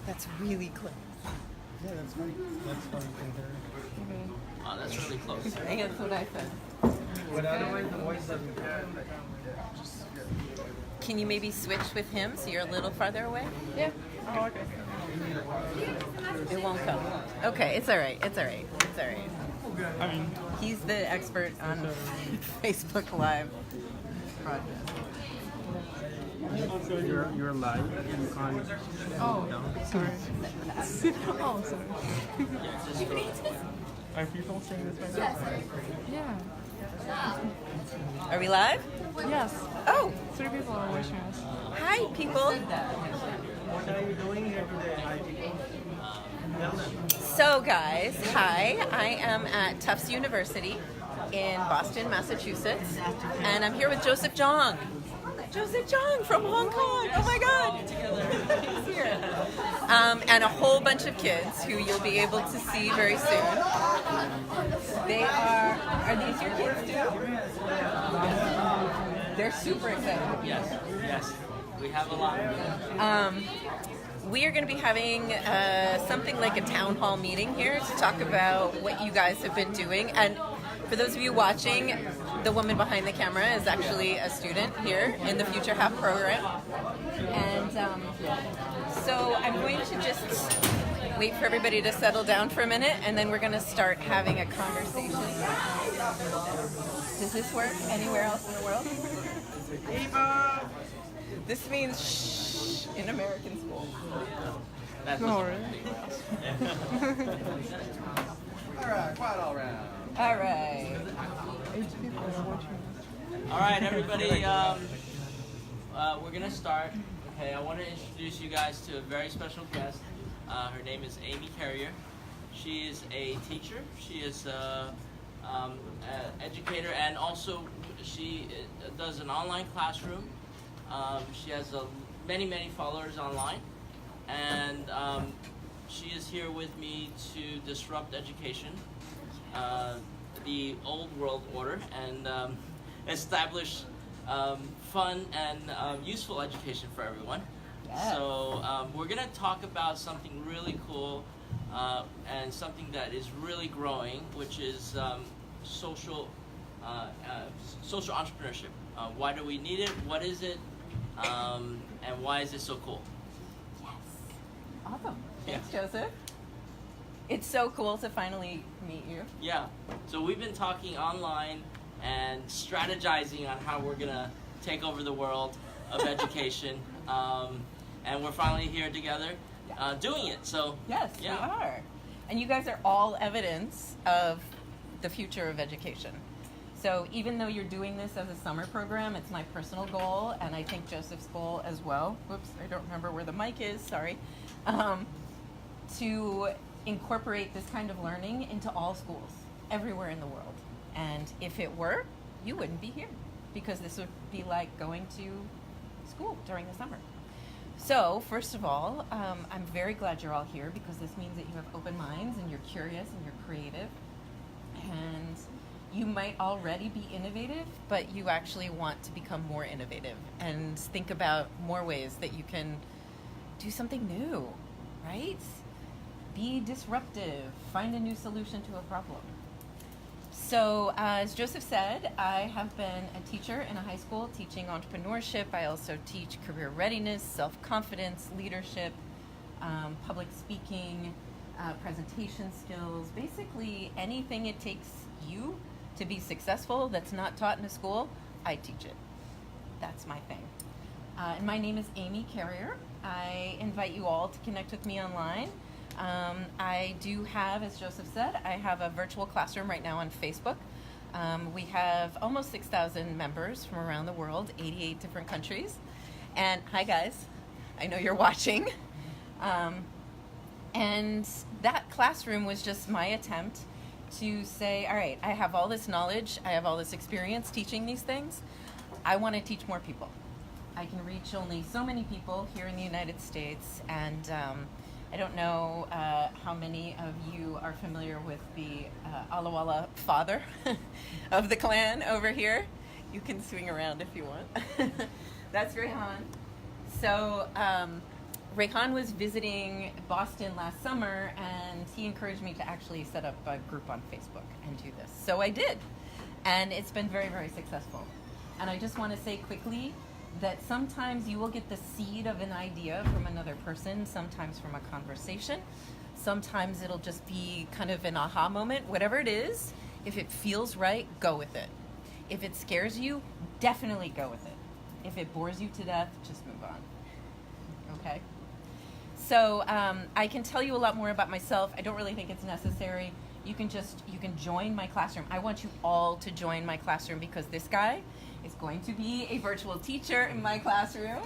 That's really close. Yeah, that's right in there. Oh, that's really close. That's what I said. But otherwise, the voice doesn't care. Can you maybe switch with him so you're a little farther away? Yeah. Oh, okay. It won't come. Okay, it's all right. It's all right. It's all right. I mean, He's the expert on Facebook Live broadcast. You're live. You can't. oh, sorry. Oh, sorry. Are people saying this right now? Yeah. Are we live? Yes. Oh, 3 people are watching us. hi, people. What are you doing here today? So, guys, hi. I am at Tufts University in Boston, Massachusetts, and I'm here with Joseph Jong. Joseph Jong from Hong Kong. Oh my God. He's here. And a whole bunch of kids who you'll be able to see very soon. They are these your kids too? They're super excited. Yes. We have a lot. We are going to be having something like a town hall meeting here to talk about what you guys have been doing. And for those of you watching, the woman behind the camera is actually a student here in the Future Half program. And so I'm going to just wait for everybody to settle down for a minute, and then we're going to start having a conversation. Does this work anywhere else in the world? This means shh in American school. That's No, really? All right, quiet all around. All right. 8 people are watching us. All right, everybody. We're gonna start. Okay, I want to introduce you guys to a very special guest. Her name is Amy Carrier. She is a teacher. She is an educator, and also she does an online classroom. She has many followers online, and she is here with me to disrupt education, the old world order, and establish fun and useful education for everyone. Yes. So we're going to talk about something really cool and something that is really growing, which is social entrepreneurship. Why do we need it? What is it? And why is it so cool? Yes. Awesome. Thanks, Joseph. It's so cool to finally meet you. Yeah. So we've been talking online and strategizing on how we're gonna take over the world of education, and we're finally here together, doing it. So Yes, yeah. we are. And you guys are all evidence of the future of education. So even though you're doing this as a summer program, it's my personal goal, and I think Joseph's goal as well. Whoops, I don't remember where the mic is, sorry. To incorporate this kind of learning into all schools, everywhere in the world. And if it were, you wouldn't be here, because this would be like going to school during the summer. So, first of all, I'm very glad you're all here, because this means that you have open minds and you're curious and you're creative. And you might already be innovative, but you actually want to become more innovative and think about more ways that you can do something new, right? Be disruptive, find a new solution to a problem. So, as Joseph said, I have been a teacher in a high school teaching entrepreneurship. I also teach career readiness, self-confidence, leadership, public speaking, presentation skills, basically anything it takes you to be successful that's not taught in a school, I teach it. That's my thing. And my name is Amy Carrier. I invite you all to connect with me online. I do have, as Joseph said, I have a virtual classroom right now on Facebook. We have almost 6,000 members from around the world, 88 different countries. And hi guys, I know you're watching. And that classroom was just my attempt to say, all right, I have all this knowledge, I have all this experience teaching these things. I want to teach more people. I can reach only so many people here in the United States, and I don't know how many of you are familiar with the Ala Wala father of the clan over here. You can swing around if you want. That's Rehan. So Rayhan was visiting Boston last summer, and he encouraged me to actually set up a group on Facebook and do this. So I did, and it's been very, very successful. And I just want to say quickly that sometimes you will get the seed of an idea from another person, sometimes from a conversation. Sometimes it'll just be kind of an aha moment. Whatever it is, if it feels right, go with it. If it scares you, definitely go with it. If it bores you to death, just move on. Okay? So I can tell you a lot more about myself. I don't really think it's necessary. You can join my classroom. I want you all to join my classroom because this guy is going to be a virtual teacher in my classroom.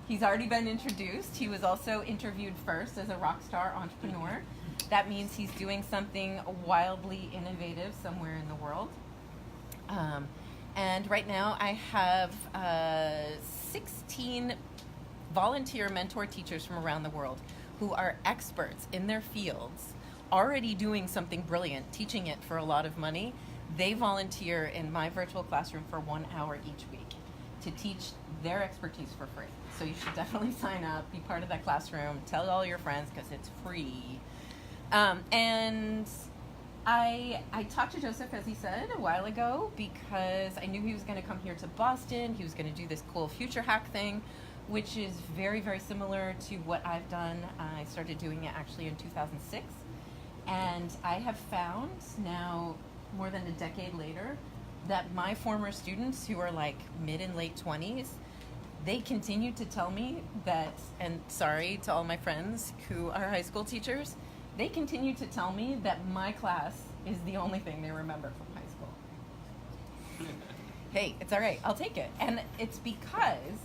He's already been introduced. He was also interviewed first as a rock star entrepreneur. That means he's doing something wildly innovative somewhere in the world. And right now I have 16 volunteer mentor teachers from around the world who are experts in their fields, already doing something brilliant, teaching it for a lot of money. They volunteer in my virtual classroom for 1 hour each week to teach their expertise for free. So you should definitely sign up, be part of that classroom, tell all your friends because it's free. And I talked to Joseph, as he said, a while ago because I knew he was going to come here to Boston. He was going to do this cool future hack thing, which is very, very similar to what I've done. I started doing it actually in 2006. And I have found now, more than a decade later, that my former students who are like mid and late 20s, they continue to tell me that, and sorry to all my friends who are high school teachers, they continue to tell me that my class is the only thing they remember from high school. Hey, it's all right, I'll take it. And it's because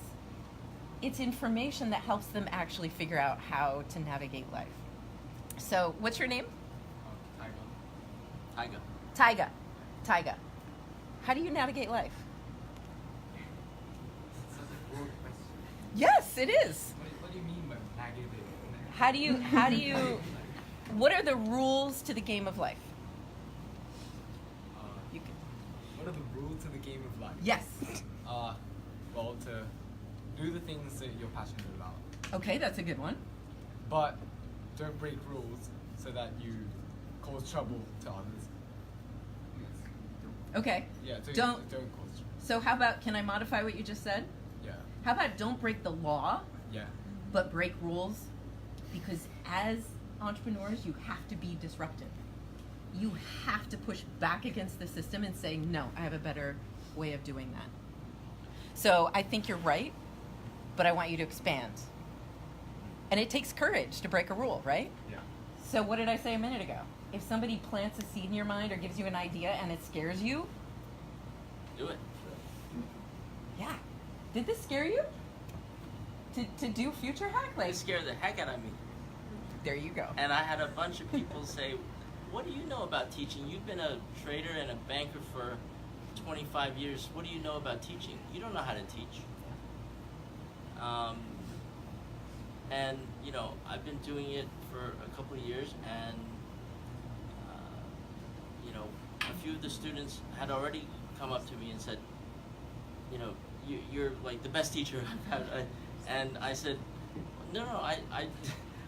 it's information that helps them actually figure out how to navigate life. So, what's your name? Tyga. Tyga. How do you navigate life? Yes, it is. What do you mean by navigate? How do you, what are the rules to the game of life? You can, What are the rules to the game of life? yes. Well, to do the things that you're passionate about, Okay, that's a good one. but don't break rules so that you cause trouble to others. Okay. Yeah, so Don't- cause trouble. So how about, can I modify what you just said? Yeah, How about don't break the law, yeah, but break rules? Because as entrepreneurs, you have to be disruptive. You have to push back against the system and say, no, I have a better way of doing that. So I think you're right, but I want you to expand. And it takes courage to break a rule, right? yeah. So what did I say a minute ago? If somebody plants a seed in your mind or gives you an idea and it scares you, Do it. yeah. Did this scare you? To do future hack? It Like, scared the heck out of me. there you go. And I had a bunch of people say, what do you know about teaching? You've been a trader and a banker for 25 years. What do you know about teaching? You don't know how to teach. And, you know, I've been doing it for a couple of years, and, you know, a few of the students had already come up to me and said, you know, you're like the best teacher I've had. And I said, no,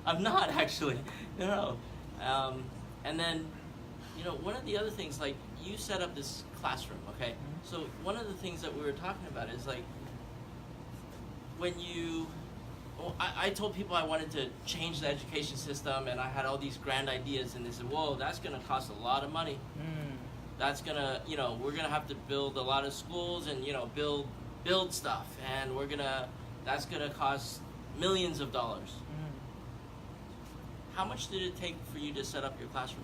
I'm not actually. No. And then, you know, one of the other things, like, you set up this classroom, okay? So one of the things that we were talking about is, like, when you, well, I told people I wanted to change the education system, and I had all these grand ideas, and they said, whoa, that's going to cost a lot of money. That's going to, you know, we're going to have to build a lot of schools and, you know, build stuff, and that's going to cost millions of dollars. How much did it take for you to set up your classroom?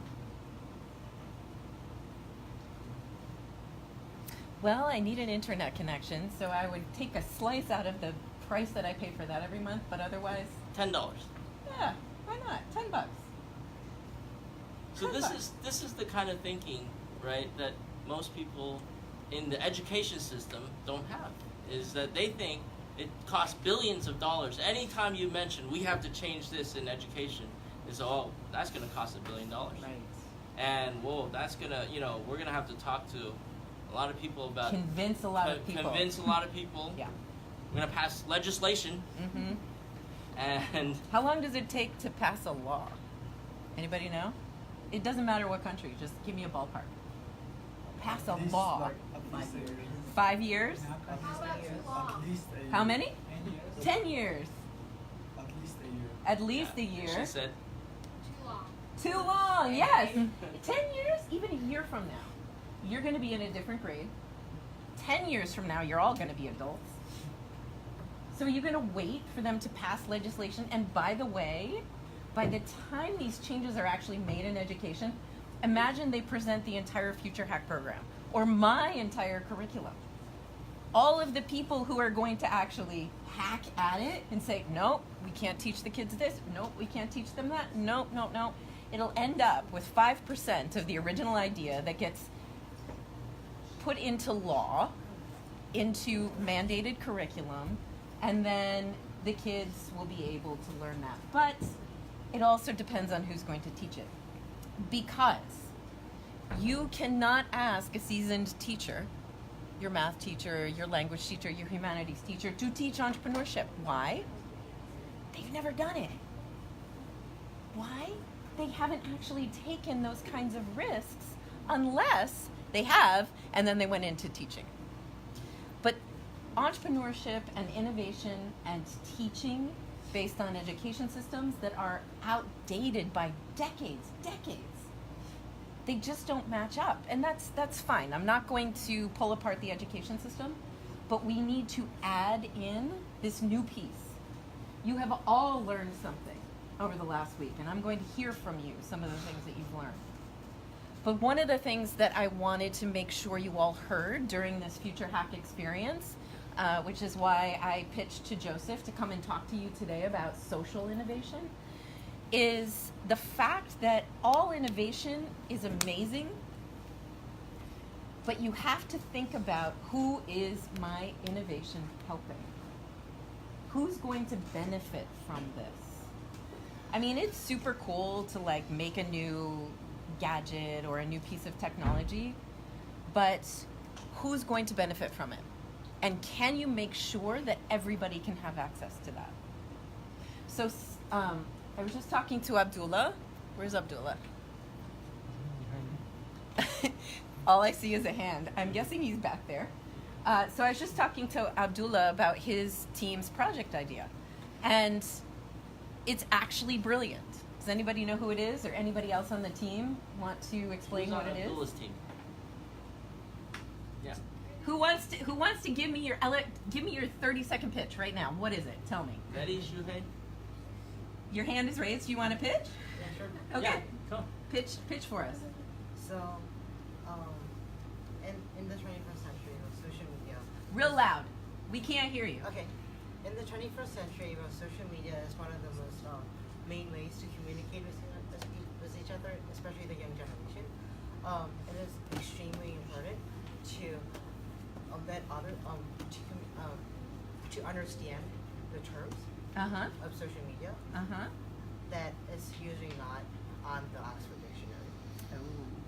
Well, I need an internet connection, so I would take a slice out of the price that I pay for that every month, but otherwise, $10. yeah, why not? $10. So $10. this is the kind of thinking, right, that most people in the education system don't have. Is that they think it costs billions of dollars. Anytime you mention we have to change this in education, is that's going to cost $1 billion. Right. And whoa, that's gonna, you know, we're gonna have to talk to a lot of people about Convince a lot of people. Convince a lot of people. Yeah. We're gonna pass legislation, Mm-hmm. And How long does it take to pass a law? Anybody know? It doesn't matter what country. Just give me a ballpark. Pass a law. 5 years? How many? 10 years. At least a year. she said, Too long, yes. 10 years, even a year from now, you're going to be in a different grade. 10 years from now, you're all going to be adults. So are you going to wait for them to pass legislation? And by the way, by the time these changes are actually made in education, imagine they present the entire Future Hack program or my entire curriculum. All of the people who are going to actually hack at it and say, nope, we can't teach the kids this. Nope, we can't teach them that. Nope, nope, nope. It'll end up with 5% of the original idea that gets put into law, into mandated curriculum, and then the kids will be able to learn that. But it also depends on who's going to teach it. Because you cannot ask a seasoned teacher, your math teacher, your language teacher, your humanities teacher, to teach entrepreneurship. Why? They've never done it. Why? They haven't actually taken those kinds of risks unless they have, and then they went into teaching. But entrepreneurship and innovation and teaching based on education systems that are outdated by decades, they just don't match up. And that's fine. I'm not going to pull apart the education system, but we need to add in this new piece. You have all learned something over the last week, and I'm going to hear from you some of the things that you've learned. But one of the things that I wanted to make sure you all heard during this Future Hack experience, which is why I pitched to Joseph to come and talk to you today about social innovation, is the fact that all innovation is amazing, but you have to think about who is my innovation helping? Who's going to benefit from this? I mean, it's super cool to like make a new gadget or a new piece of technology, but who's going to benefit from it? And can you make sure that everybody can have access to that? So I was just talking to Abdullah. Where's Abdullah? All I see is a hand. I'm guessing he's back there. So I was just talking to Abdullah about his team's project idea. And it's actually brilliant. Does anybody know who it is, or anybody else on the team want to explain who's what on it is? Abdullah's team? Yeah. Who wants to give me your 30-second pitch right now? What is it? Tell me. Ready, Shuhei? Your hand is raised. You want to pitch? Yeah, sure. Okay. Yeah, come. Pitch for us. So, in the 21st century, social media. Real loud. We can't hear you. Okay. In the 21st century, social media is one of the most main ways to communicate with each other, especially the young generation. It is extremely important to let other to understand the terms of social media that is usually not on the Oxford Dictionary.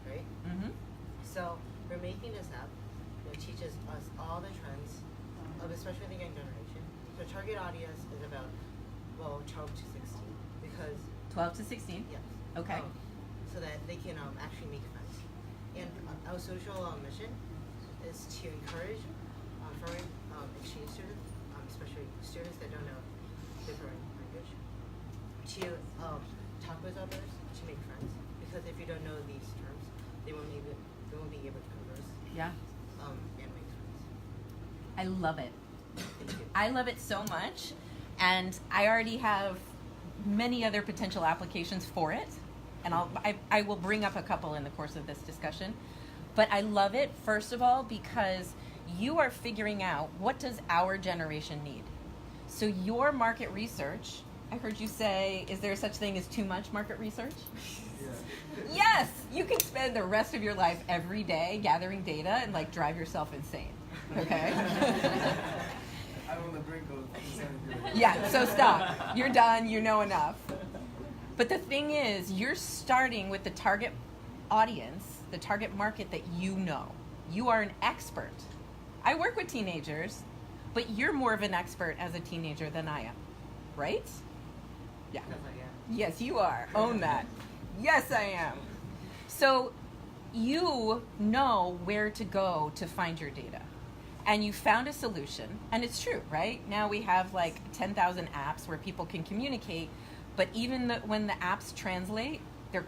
Right? Mm-hmm. So we're making this app that teaches us all the trends of especially the young generation. The target audience is about 12 to 16 because 12 to 16. yes. Okay. So that they can actually make friends. And our social mission is to encourage foreign exchange students, especially students that don't know different language, to talk with others, to make friends. Because if you don't know these terms, they won't be able to converse. Yeah. And make friends. I love it. Thank you. I love it so much, and I already have many other potential applications for it, and I will bring up a couple in the course of this discussion. But I love it, first of all, because you are figuring out what does our generation need. So your market research, I heard you say, is there such thing as too much market research? Yeah. Yes, you can spend the rest of your life every day gathering data and like drive yourself insane. Okay? I'm on the brink of Yeah, so stop. You're done. You know enough. But the thing is, you're starting with the target audience, the target market that you know. You are an expert. I work with teenagers, but you're more of an expert as a teenager than I am, right? Yeah. Because I am. Yes, you are. Own that. Yes, I am. So you know where to go to find your data. And you found a solution. And it's true, right? Now we have like 10,000 apps where people can communicate. But even when the apps translate, they're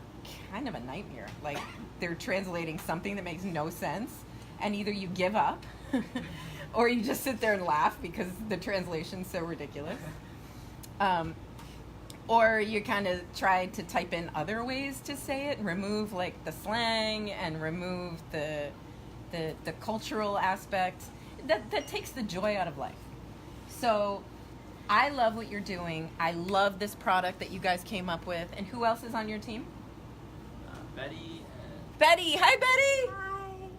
kind of a nightmare. Like they're translating something that makes no sense. And either you give up or you just sit there and laugh because the translation's so ridiculous. Or you kind of try to type in other ways to say it and remove like the slang and remove the cultural aspect. That takes the joy out of life. So I love what you're doing. I love this product that you guys came up with. And who else is on your team? Betty. Betty. Hi, Betty. Hi.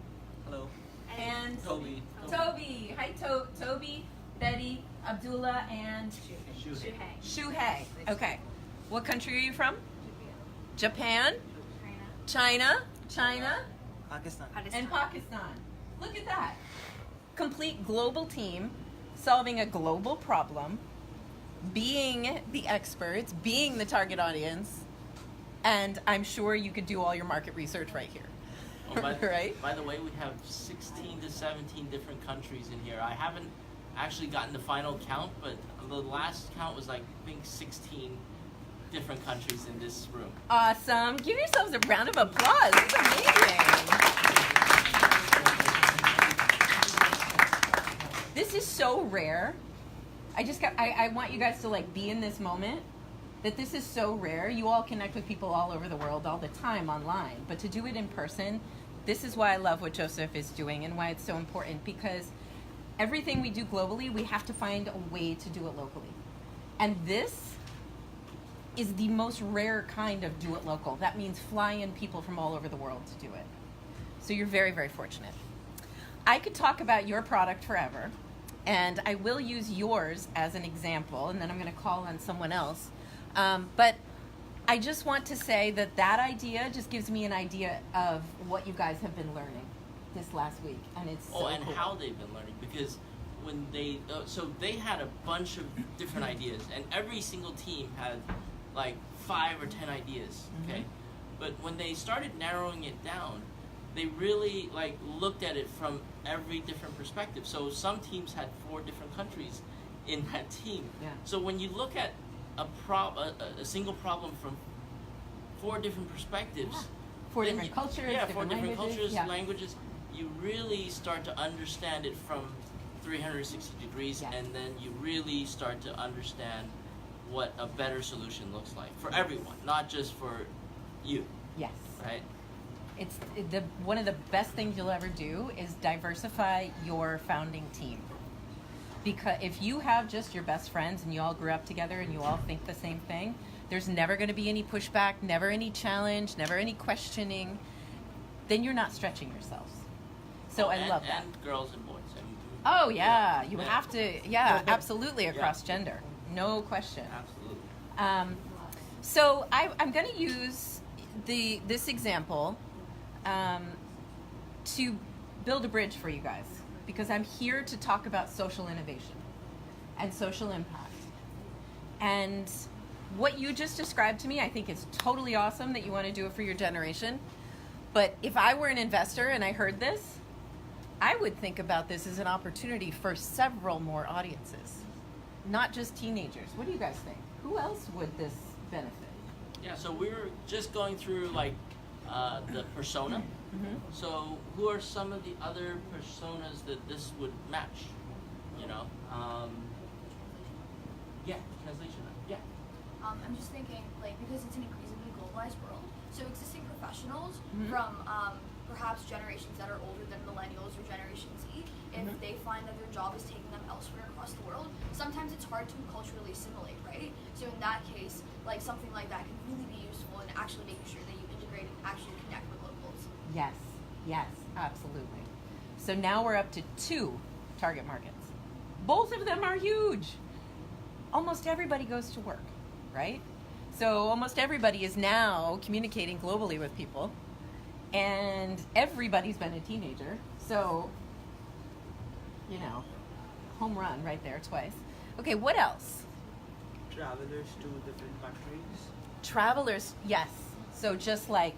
Hello. And Toby. Toby. Hi, Toby, Betty, Abdullah, and Shuhei. Shuhei. Okay. What country are you from? Japan? China. China? Pakistan. And Pakistan. Look at that. Complete global team, solving a global problem, being the experts, being the target audience, and I'm sure you could do all your market research right here. Oh, Right? By the way, we have 16 to 17 different countries in here. I haven't actually gotten the final count, but the last count was like, I think 16 different countries in this room. Awesome. Give yourselves a round of applause. This is amazing. This is so rare. I want you guys to like be in this moment that this is so rare. You all connect with people all over the world all the time online, but to do it in person, this is why I love what Joseph is doing and why it's so important, because everything we do globally, we have to find a way to do it locally. And this is the most rare kind of do it local. That means fly in people from all over the world to do it. So you're very, very fortunate. I could talk about your product forever, and I will use yours as an example, and then I'm going to call on someone else. But I just want to say that idea just gives me an idea of what you guys have been learning this last week, and it's so and cool. how they've been learning, because when they so they had a bunch of different ideas, and every single team had like 5 or 10 ideas. Okay, but when they started narrowing it down, they really like looked at it from every different perspective. So some teams had 4 different countries in that team. Yeah. So when you look at a single problem from 4 different perspectives, 4 then different cultures, yeah, different 4 different languages. cultures, Yeah. languages, you really start to understand it from 360 degrees, Yes. and then you really start to understand what a better solution looks like for everyone, not just for you, Yes. right? It's one of the best things you'll ever do is diversify your founding team. Because if you have just your best friends and you all grew up together and you all think the same thing, there's never going to be any pushback, never any challenge, never any questioning. Then you're not stretching yourselves. So I love that. And girls and boys. Oh yeah, you Yeah. have to. Yeah, absolutely across gender, no question. Absolutely. So I'm going to use this example to build a bridge for you guys, because I'm here to talk about social innovation and social impact. And what you just described to me, I think is totally awesome that you want to do it for your generation. But if I were an investor and I heard this, I would think about this as an opportunity for several more audiences, not just teenagers. What do you guys think? Who else would this benefit? Yeah, so we were just going through like the persona. Mm-hmm. So who are some of the other personas that this would match? You know? Yeah, translation. Yeah. I'm just thinking, like, because it's an increasingly globalized world, so existing professionals Mhm. from perhaps generations that are older than millennials or Generation Z, if Mhm. they find that their job is taking them elsewhere across the world, sometimes it's hard to culturally assimilate, right? So in that case, like, something like that can really be useful in actually making sure that you integrate and actually connect with locals. Yes, absolutely. So now we're up to 2 target markets. Both of them are huge. Almost everybody goes to work, right? So almost everybody is now communicating globally with people, and everybody's been a teenager. So, you know, home run right there twice. Okay, what else? travelers to different countries? Travelers, yes. So just like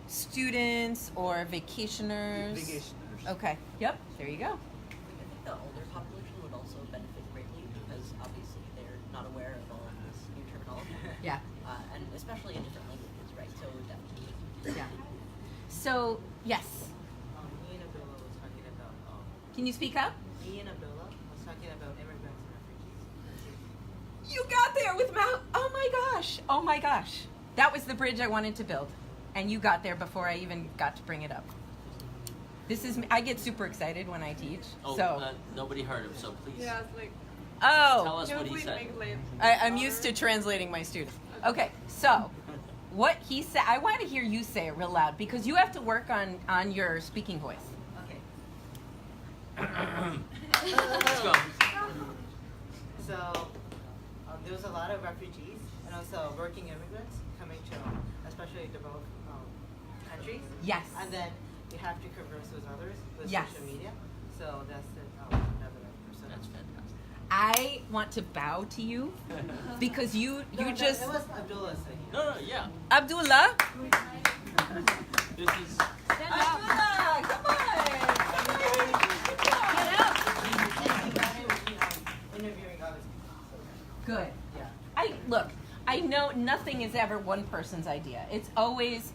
students or vacationers. Vacationers. Okay. Yep. There you go. I think the older population would also benefit greatly because obviously they're not aware of all of this new terminology. Yeah. And especially in different languages, right? So definitely. Yeah. So yes. Ian Abdullah was talking about. Can you speak up? Ian Abdullah was talking about immigrants and refugees. You got there with Mount. Oh my gosh. Oh my gosh. That was the bridge I wanted to build, and you got there before I even got to bring it up. This is. I get super excited when I teach. Nobody heard him, so please Yeah, it's like. tell Oh. us what he said. I'm used to translating my students. Okay, so what he said, I want to hear you say it real loud because you have to work on your speaking voice. Okay. Let's go. So there was a lot of refugees and also working immigrants coming to, especially developed countries. Yes. And then you have to converse with others with Yes. social media. So that's another person. That's fantastic. I want to bow to you because you No, just it was Abdullah saying. No, yeah. Abdullah. This is. Abdullah, come on. Get up. Interviewing others. Good. Yeah. I know nothing is ever one person's idea. It's always,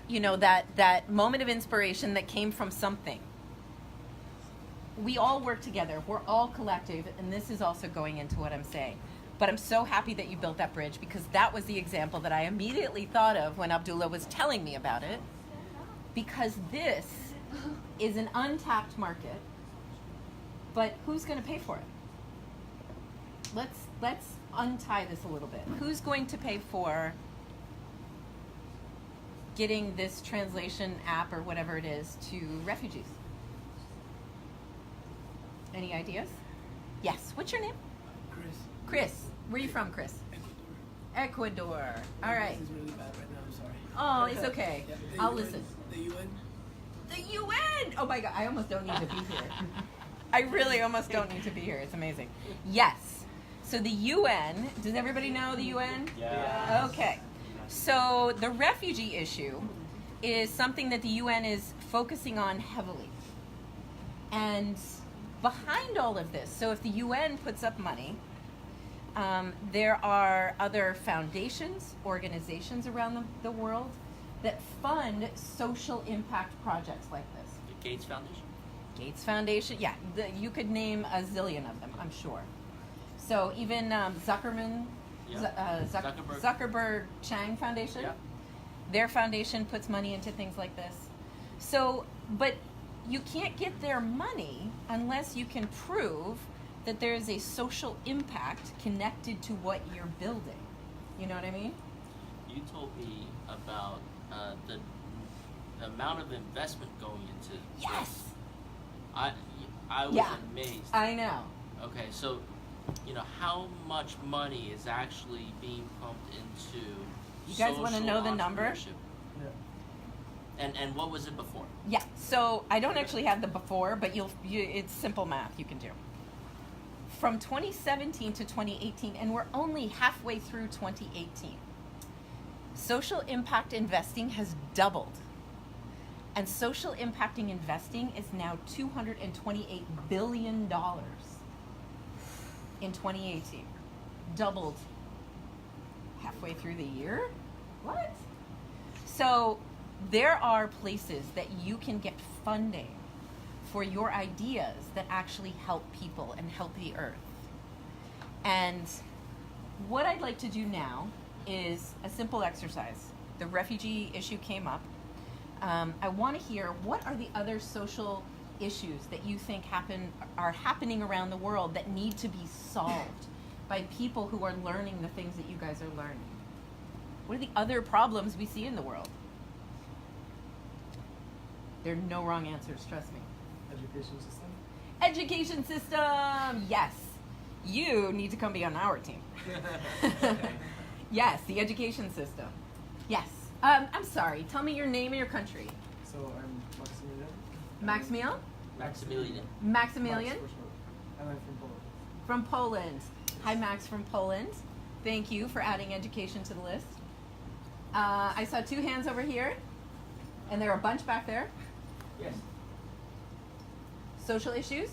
that moment of inspiration that came from something. We all work together. We're all collective, and this is also going into what I'm saying. But I'm so happy that you built that bridge because that was the example that I immediately thought of when Abdullah was telling me about it. Because this is an untapped market, but who's going to pay for it? Let's untie this a little bit. Who's going to pay for getting this translation app or whatever it is to refugees? Any ideas? Yes. What's your name? Chris. Chris. Where are you from, Chris? Ecuador. All right. This is really bad right now. I'm sorry. Oh, it's okay. Yeah, I'll UN, listen. The UN. The UN! Oh my God, I almost don't need to be here. I really almost don't need to be here. It's amazing. Yes. So the UN, does everybody know the UN? Yeah. Okay. So the refugee issue is something that the UN is focusing on heavily. And behind all of this, so if the UN puts up money, there are other foundations, organizations around the world that fund social impact projects like this. The Gates Foundation? Gates Foundation, yeah, you could name a zillion of them, I'm sure. So even Zuckerberg Chang Foundation, Yeah. their foundation puts money into things like this. So, but you can't get their money unless you can prove that there is a social impact connected to what you're building. You know what I mean? You told me about the amount of investment going into Yes. this. I was Yeah. amazed. I know. Okay, so how much money is actually being pumped into You guys wanna social know the number? entrepreneurship? And what was it before? Yeah. So I don't actually have the before, but it's simple math you can do. From 2017 to 2018, and we're only halfway through 2018, social impact investing has doubled. And social impacting investing is now $228 billion in 2018. Doubled halfway through the year? What? So there are places that you can get funding for your ideas that actually help people and help the earth. And what I'd like to do now is a simple exercise. The refugee issue came up. I want to hear, what are the other social issues that you think are happening around the world that need to be solved by people who are learning the things that you guys are learning? What are the other problems we see in the world? There are no wrong answers, trust me. Education system. Education system, yes. You need to come be on our team. Yes, the education system. Yes. I'm sorry, tell me your name and your country. So I'm Maximilian. Maximilian? Maximilian. Maximilian? Max for short. And I'm from Poland. From Poland. Hi, Max from Poland. Thank you for adding education to the list. I saw 2 hands over here, and there are a bunch back there. Yes. Social issues?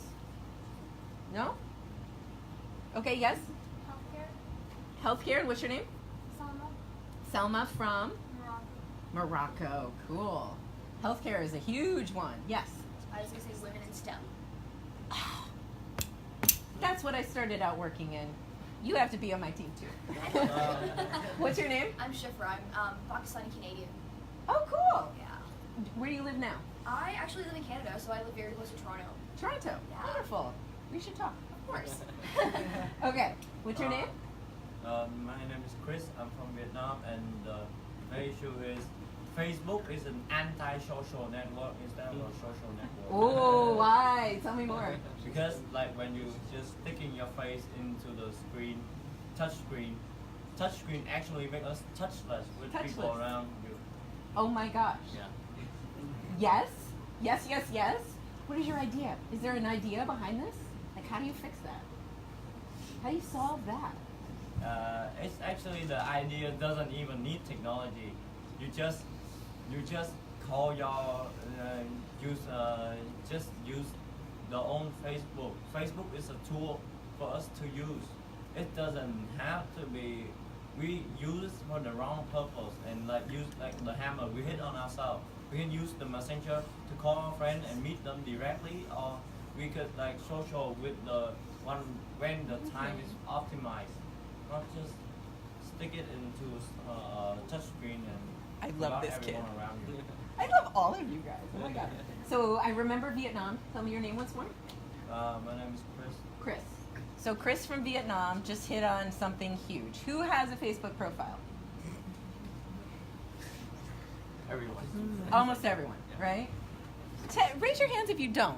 No? Okay, yes? Healthcare. Healthcare, and what's your name? Selma. Selma from Morocco. Morocco. Cool. Healthcare is a huge one. Yes. I was gonna say women in STEM. That's what I started out working in. You have to be on my team too. What's your name? I'm Shifra. I'm Pakistani Canadian. Oh, cool. Yeah. Where do you live now? I actually live in Canada, so I live very close to Toronto. Toronto. Yeah. Wonderful. We should talk. Of course. Okay. What's your name? My name is Chris. I'm from Vietnam, and the issue is Facebook is an anti-social network instead of a social network. Oh, why? Tell me more. Because like when you just sticking your face into the screen, touch screen actually make us touchless with people Touchless. around you. Oh my gosh. Yeah. Yes? Yes, yes, yes? What is your idea? Is there an idea behind this? Like, how do you fix that? How do you solve that? It's actually the idea doesn't even need technology. You just call your just use the own Facebook. Facebook is a tool for us to use. It doesn't have to be. We use for the wrong purpose and like use like the hammer. We hit on ourselves. We can use the messenger to call our friend and meet them directly, or we could like social with the one when the time is optimized, not just stick it into touch screen and I love without this kid. everyone around you. I love all of you guys. Oh my god. So I remember Vietnam. Tell me your name once more. My name is Chris. Chris. So Chris from Vietnam just hit on something huge. Who has a Facebook profile? Everyone. Almost everyone, right? Raise your hands if you don't.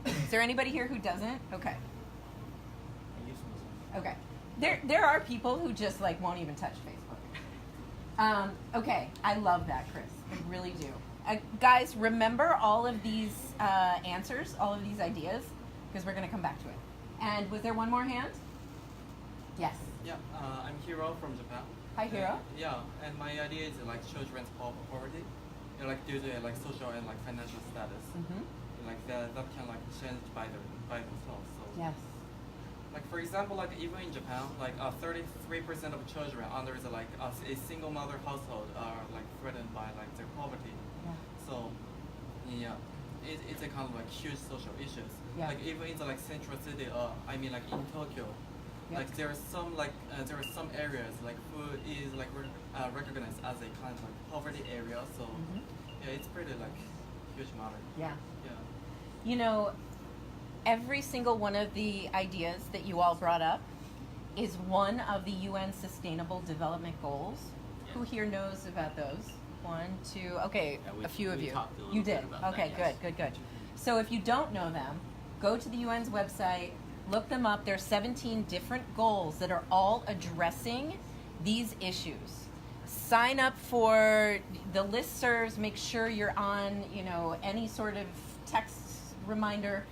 Is there anybody here who doesn't? Okay. I use myself. Okay. There are people who just like won't even touch Facebook. Okay. I love that, Chris. I really do. Guys, remember all of these answers, all of these ideas, because we're going to come back to it. And was there one more hand? Yes. Yeah, I'm Hiro from Japan. Hi, Hiro. Yeah, and my idea is like children's poverty, like due to like social and like financial status, Mm-hmm. like that can like change by themselves. So Yes. like for example, like even in Japan, like 33% of children under the like a single mother household are like threatened by like their poverty. Yeah. So yeah, it's a kind of like huge social issues. Yeah. Like even in the like central city, I mean like in Tokyo, Yep. like there are some areas like food is like recognized as a kind of like poverty area. So Mhm. yeah, it's pretty like huge matter. Yeah. Yeah. You know, every single one of the ideas that you all brought up is one of the UN Sustainable Development Goals. Yeah. Who here knows about those? 1, 2, okay, Yeah, a few of we you. talked a little You bit did. about Okay, that, yes. good. So if you don't know them, go to the UN's website, look them up. There's 17 different goals that are all addressing these issues. Sign up for the listservs, make sure you're on, any sort of text reminder,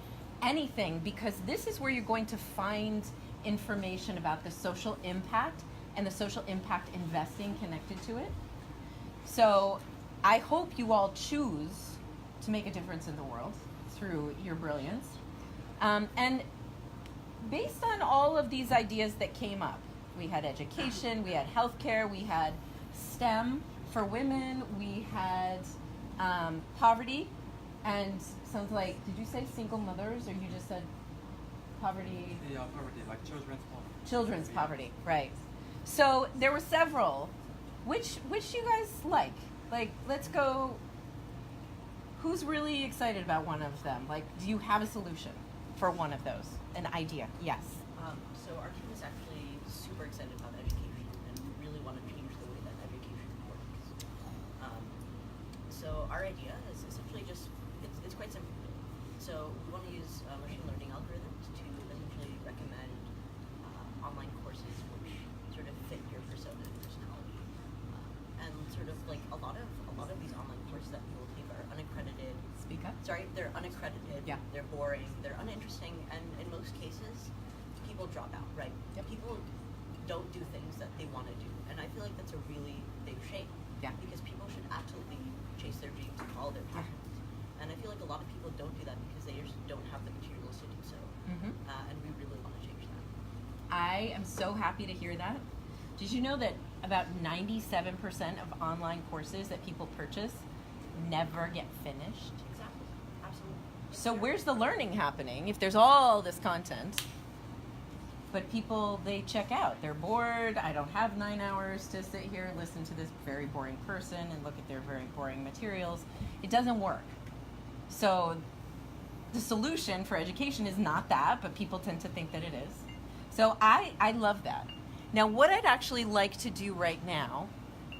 anything, because this is where you're going to find information about the social impact and the social impact investing connected to it. So I hope you all choose to make a difference in the world through your brilliance. And based on all of these ideas that came up, we had education, we had healthcare, we had STEM for women, we had poverty, and sounds like, did you say single mothers, or you just said poverty? Yeah, poverty, like children's poverty. Children's poverty, right. So there were several. Which you guys like? Like, let's go. Who's really excited about one of them? Like, do you have a solution for one of those? An idea? Yes. So our team is actually super excited about education, and we really want to change the way that education works. So our idea is essentially just, it's quite simple. So we want to use machine learning algorithms to essentially recommend online courses which sort of fit your persona and personality. And sort of like a lot of these online courses that people take are unaccredited. Speak up. Sorry, they're unaccredited. Yeah. They're boring. They're uninteresting, and in most cases, people drop out, right? Yep. People don't do things that they want to do, and I feel like that's a really big shame. Yeah. Because people should absolutely chase their dreams and follow their passions. And I feel like a lot of people don't do that because they just don't have the materials to do so. And we really want to change that. I am so happy to hear that. Did you know that about 97% of online courses that people purchase never get finished? Exactly. Absolutely. So where's the learning happening if there's all this content? But people, they check out. They're bored. I don't have 9 hours to sit here and listen to this very boring person and look at their very boring materials. It doesn't work. So the solution for education is not that, but people tend to think that it is. So I love that. Now, what I'd actually like to do right now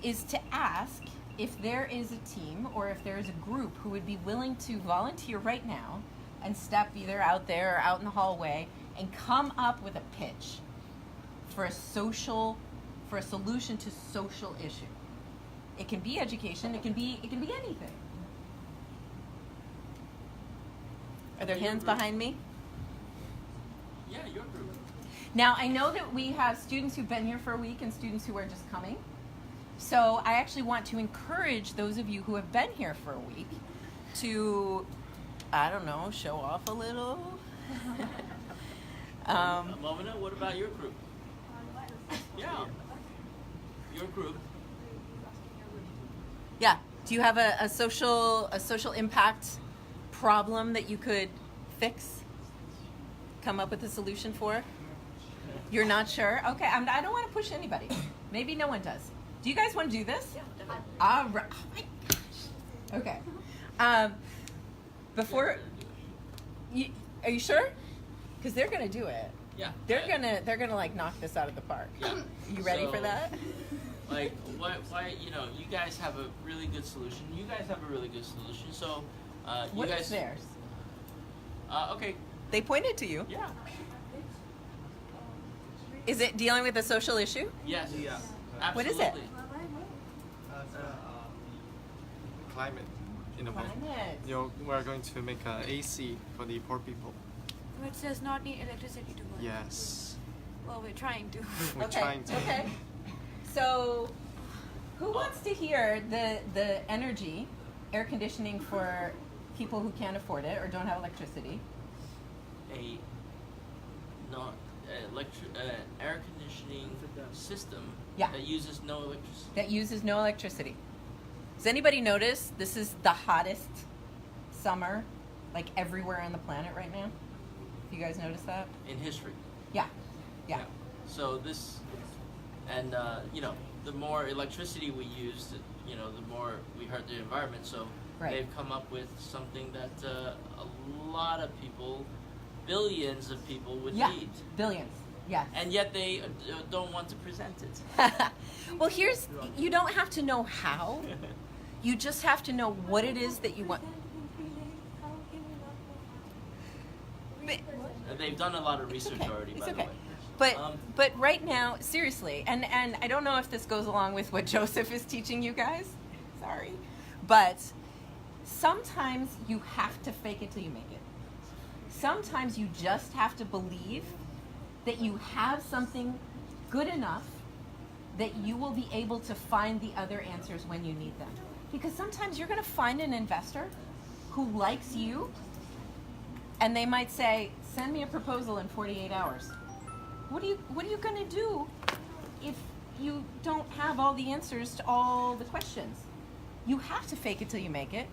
is to ask if there is a team or if there is a group who would be willing to volunteer right now and step either out there or out in the hallway and come up with a pitch for a solution to social issue. It can be education, it can be anything. Are there hands behind me? Yeah, your group. Now, I know that we have students who've been here for a week and students who are just coming. So I actually want to encourage those of you who have been here for a week to, I don't know, show off a little. Momina, what about your group? Yeah. Your group. Yeah. Do you have a social impact problem that you could fix? Come up with a solution for? You're not sure? Okay, I don't want to push anybody. Maybe no one does. Do you guys want to do this? Yeah, definitely. All right. Oh my gosh. Okay. Before, are you sure? Because they're gonna do it. Yeah. They're gonna like knock this out of the park. Yeah. You ready for So, that? Like, why, you guys have a really good solution. You guys have a really good solution. So, you What guys. is theirs? Okay. They pointed to you. Yeah. Is it dealing with a social issue? Yes. Yeah. What is Absolutely. it? Climate, in a way. Climate. We're going to make a AC for the poor people. Which does not need electricity to work. Yes. Well, we're trying to. We're Okay. trying to. Okay. So, who wants to hear the energy, air conditioning for people who can't afford it or don't have electricity? Air conditioning system Yeah. that uses no electricity. That uses no electricity. Does anybody notice this is the hottest summer, like everywhere on the planet right now? You guys notice that? In history. Yeah. Yeah. So this, and the more electricity we use, the more we hurt the environment. So Right. they've come up with something that a lot of people, billions of people would Yeah. need. Billions. Yes. And yet they don't want to present it. Well, you don't have to know how. You just have to know what it is that you want. They've done a lot of research already, It's by the okay. way. But right now, seriously, and I don't know if this goes along with what Joseph is teaching you guys. Sorry. But sometimes you have to fake it till you make it. Sometimes you just have to believe that you have something good enough that you will be able to find the other answers when you need them. Because sometimes you're going to find an investor who likes you, and they might say, send me a proposal in 48 hours. What are you going to do if you don't have all the answers to all the questions? You have to fake it till you make it.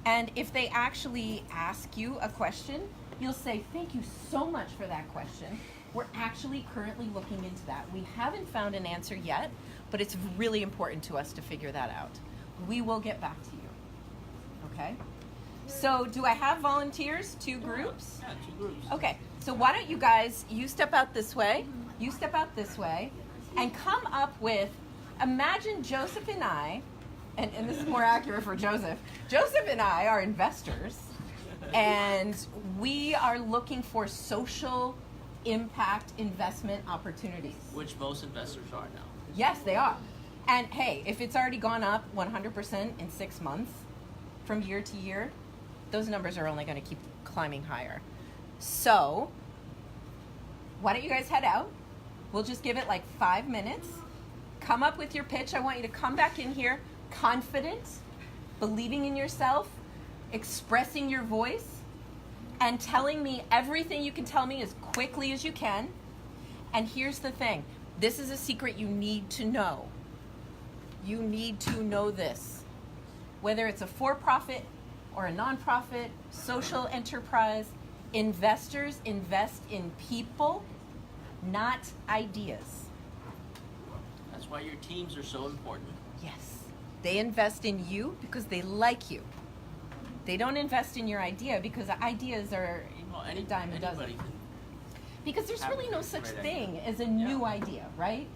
And if they actually ask you a question, you'll say, thank you so much for that question. We're actually currently looking into that. We haven't found an answer yet, but it's really important to us to figure that out. We will get back to you. Okay? So do I have volunteers? 2 groups? Yeah, 2 groups. Okay, so why don't you guys, you step out this way, you step out this way, and come up with, imagine Joseph and I, and this is more accurate for Joseph. Joseph and I are investors, and we are looking for social impact investment opportunities. Which most investors are now. Yes, they are. And hey, if it's already gone up 100% in 6 months from year to year, those numbers are only going to keep climbing higher. So why don't you guys head out? We'll just give it like 5 minutes. Come up with your pitch. I want you to come back in here confident, believing in yourself, expressing your voice, and telling me everything you can tell me as quickly as you can. And here's the thing. This is a secret you need to know. You need to know this. Whether it's a for-profit or a nonprofit, social enterprise, investors invest in people, not ideas. That's why your teams are so important. Yes. They invest in you because they like you. They don't invest in your idea because ideas are any dime a dozen. Because there's really no such thing as a new idea, right?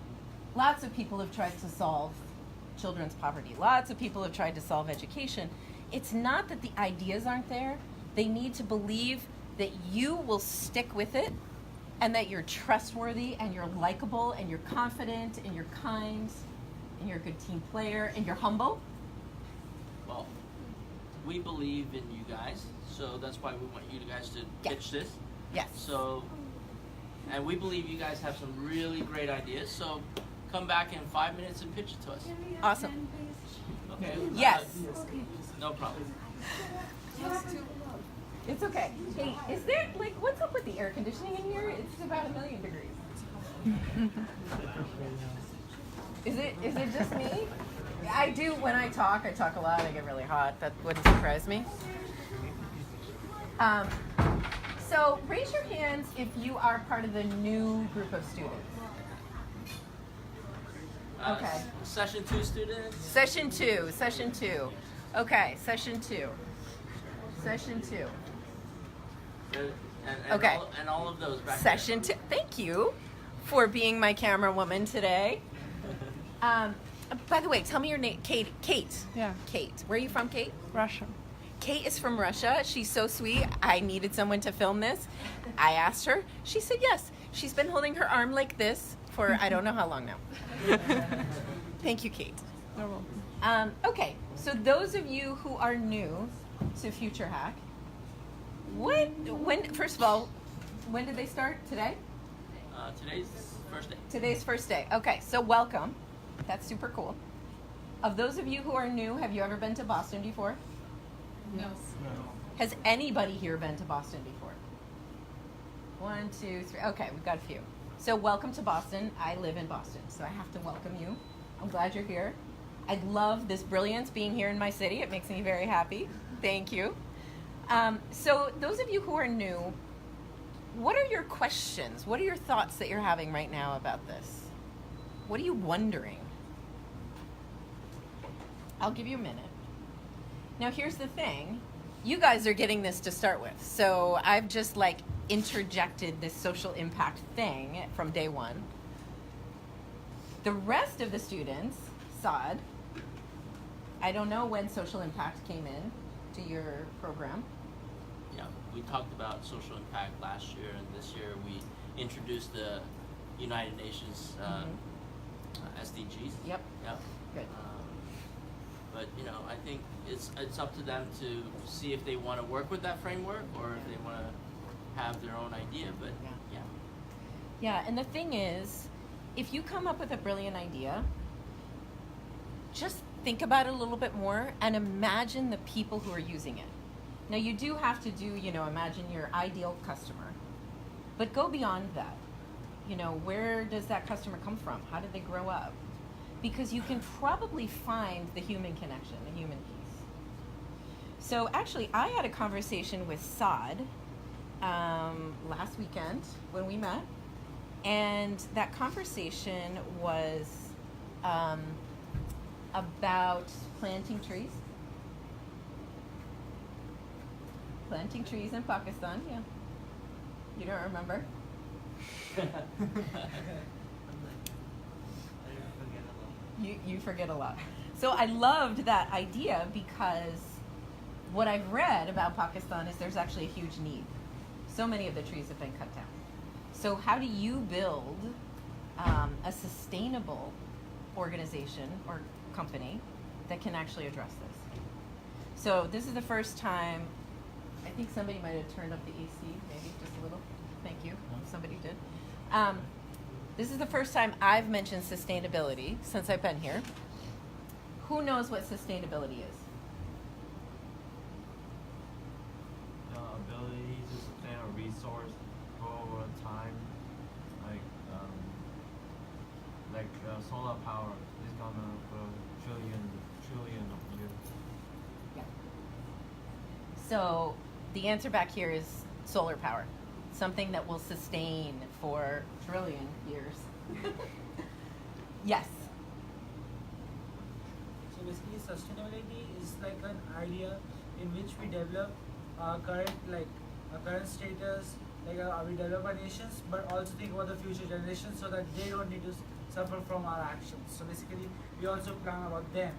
Lots of people have tried to solve children's poverty. Lots of people have tried to solve education. It's not that the ideas aren't there. They need to believe that you will stick with it and that you're trustworthy and you're likable and you're confident and you're kind and you're a good team player and you're humble. Well, we believe in you guys, so that's why we want you guys to pitch this. Yes. So, and we believe you guys have some really great ideas, so come back in 5 minutes and pitch it to us. Awesome. Okay? Yes. No problem. It's okay. Hey, is there, like, what's up with the air conditioning in here? It's about 1,000,000 degrees. Is it just me? I do, when I talk a lot, I get really hot. That wouldn't surprise me. So raise your hands if you are part of the new group of students. Okay. Session 2 students. Session 2. Okay, session 2. And Okay. and all of those back Session 2. Thank you for being my camera woman today. By the way, tell me your name. Kate. Yeah. Kate. Where are you from, Kate? Russia. Kate is from Russia. She's so sweet. I needed someone to film this. I asked her. She said yes. She's been holding her arm like this for I don't know how long now. Thank you, Kate. You're welcome. Okay, so those of you who are new to Future Hack, first of all, when did they start? Today? Today's first day. Today's first day. Okay, so welcome. That's super cool. Of those of you who are new, have you ever been to Boston before? No. Has anybody here been to Boston before? 1, 2, 3. Okay, we've got a few. So welcome to Boston. I live in Boston, so I have to welcome you. I'm glad you're here. I love this brilliance being here in my city. It makes me very happy. Thank you. So those of you who are new, what are your questions? What are your thoughts that you're having right now about this? What are you wondering? I'll give you a minute. Now here's the thing. You guys are getting this to start with. So I've just interjected this social impact thing from day one. The rest of the students, Saad, I don't know when social impact came in to your program. Yeah, we talked about social impact last year, and this year we introduced the United Nations SDGs. Yep. Good. But I think it's up to them to see if they want to work with that framework or if they want to have their own idea. But Yeah, and the thing is, if you come up with a brilliant idea, just think about it a little bit more and imagine the people who are using it. Now you do have to do, imagine your ideal customer, but go beyond that. Where does that customer come from? How did they grow up? Because you can probably find the human connection, the human piece. So actually, I had a conversation with Saad last weekend when we met, and that conversation was about planting trees. Planting trees in Pakistan, yeah. You don't remember? You forget a lot. So I loved that idea because what I've read about Pakistan is there's actually a huge need. So many of the trees have been cut down. So how do you build a sustainable organization or company that can actually address this? So this is the first time, I think somebody might have turned up the AC, maybe just a little. Thank you. Somebody did. This is the first time I've mentioned sustainability since I've been here. Who knows what sustainability is? The ability to sustain a resource over time, like solar power is gonna for trillion of years. Yeah. So the answer back here is solar power, something that will sustain for trillion years. Yes. So basically, sustainability is like an idea in which we develop our current status, we develop our nations, but also think about the future generations so that they don't need to suffer from our actions. So basically, we also plan about them,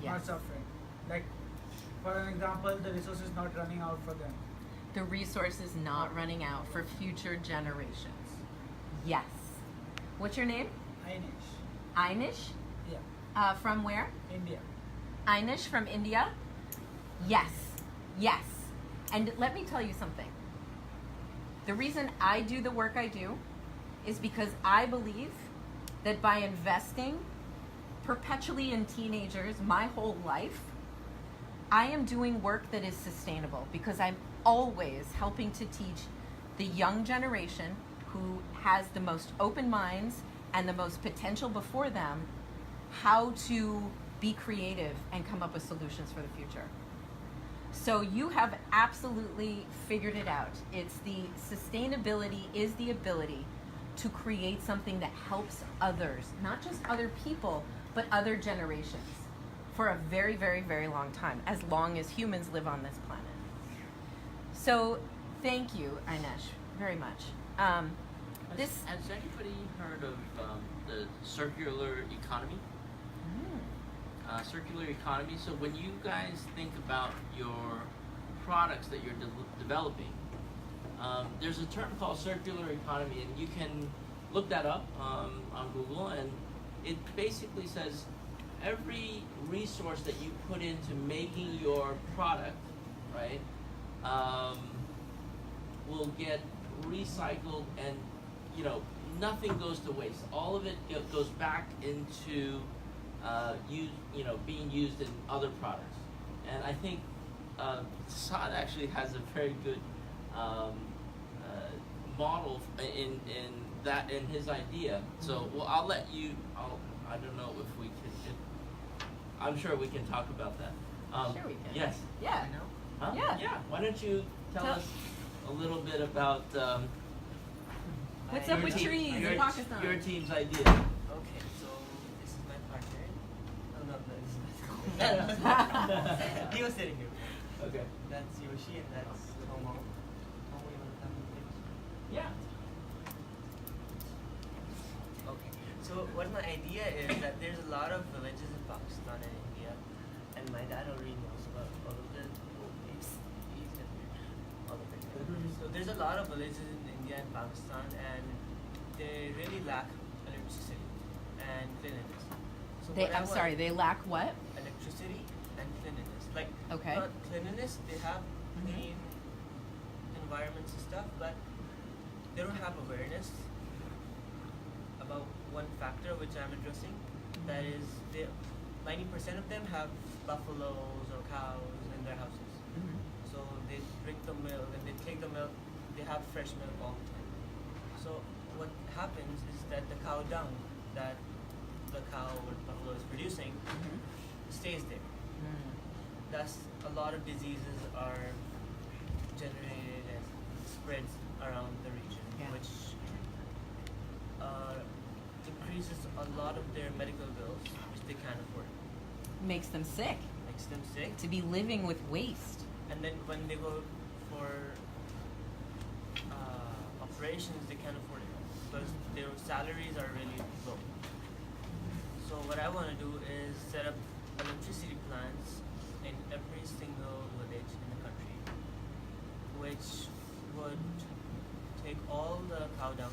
not Yes. suffering. Like, for an example, the resources not running out for them. The resource is not running out for future generations. Yes. What's your name? Einish. Einish? Yeah. From where? India. Einish from India? Yes. Yes. And let me tell you something. The reason I do the work I do is because I believe that by investing perpetually in teenagers my whole life, I am doing work that is sustainable because I'm always helping to teach the young generation who has the most open minds and the most potential before them how to be creative and come up with solutions for the future. So you have absolutely figured it out. It's the sustainability is the ability to create something that helps others, not just other people, but other generations for a very, very, very long time, as long as humans live on this planet. So thank you, Ainesh, very much. Has anybody heard of the circular economy? Circular economy. So when you guys think about your products that you're developing, there's a term called circular economy, and you can look that up on Google, and it basically says every resource that you put into making your product, right, will get recycled, and nothing goes to waste. All of it goes back into being used in other products. And I think Saad actually has a very good model in his idea. So, well, I'll let you. I don't know if we can. I'm sure we can talk about that. Sure we can. Yes. Yeah. Huh? Yeah. Yeah. Why don't you tell us a little bit about what's up with trees in Pakistan? Your team's idea. Okay, so this is my partner. Oh, no, this is my he was sitting here. Okay. That's Yoshi and that's Tomo. Tomo, you want to come with? Yeah. Okay, so what my idea is that there's a lot of villages in Pakistan and India, and my dad already knows about all of the So there's a lot of villages in India and Pakistan, and they really lack electricity and cleanliness. So they lack what? Electricity and cleanliness. Like, Okay. not cleanliness, they have clean environments and stuff, but they don't have awareness about one factor which I'm addressing. That is, 90% of them have buffaloes or cows in their houses. So they drink the milk and they take the milk, they have fresh milk all the time. So what happens is that the cow dung that the cow or buffalo is producing stays there. Thus, a lot of diseases are generated and spreads around the region, which increases a lot of their medical bills, which they can't afford. Makes them sick. Makes them sick. To be living with waste. And then when they go for operations, they can't afford it because their salaries are really low. So what I want to do is set up electricity plants in every single village in the country, which would take all the cow dung,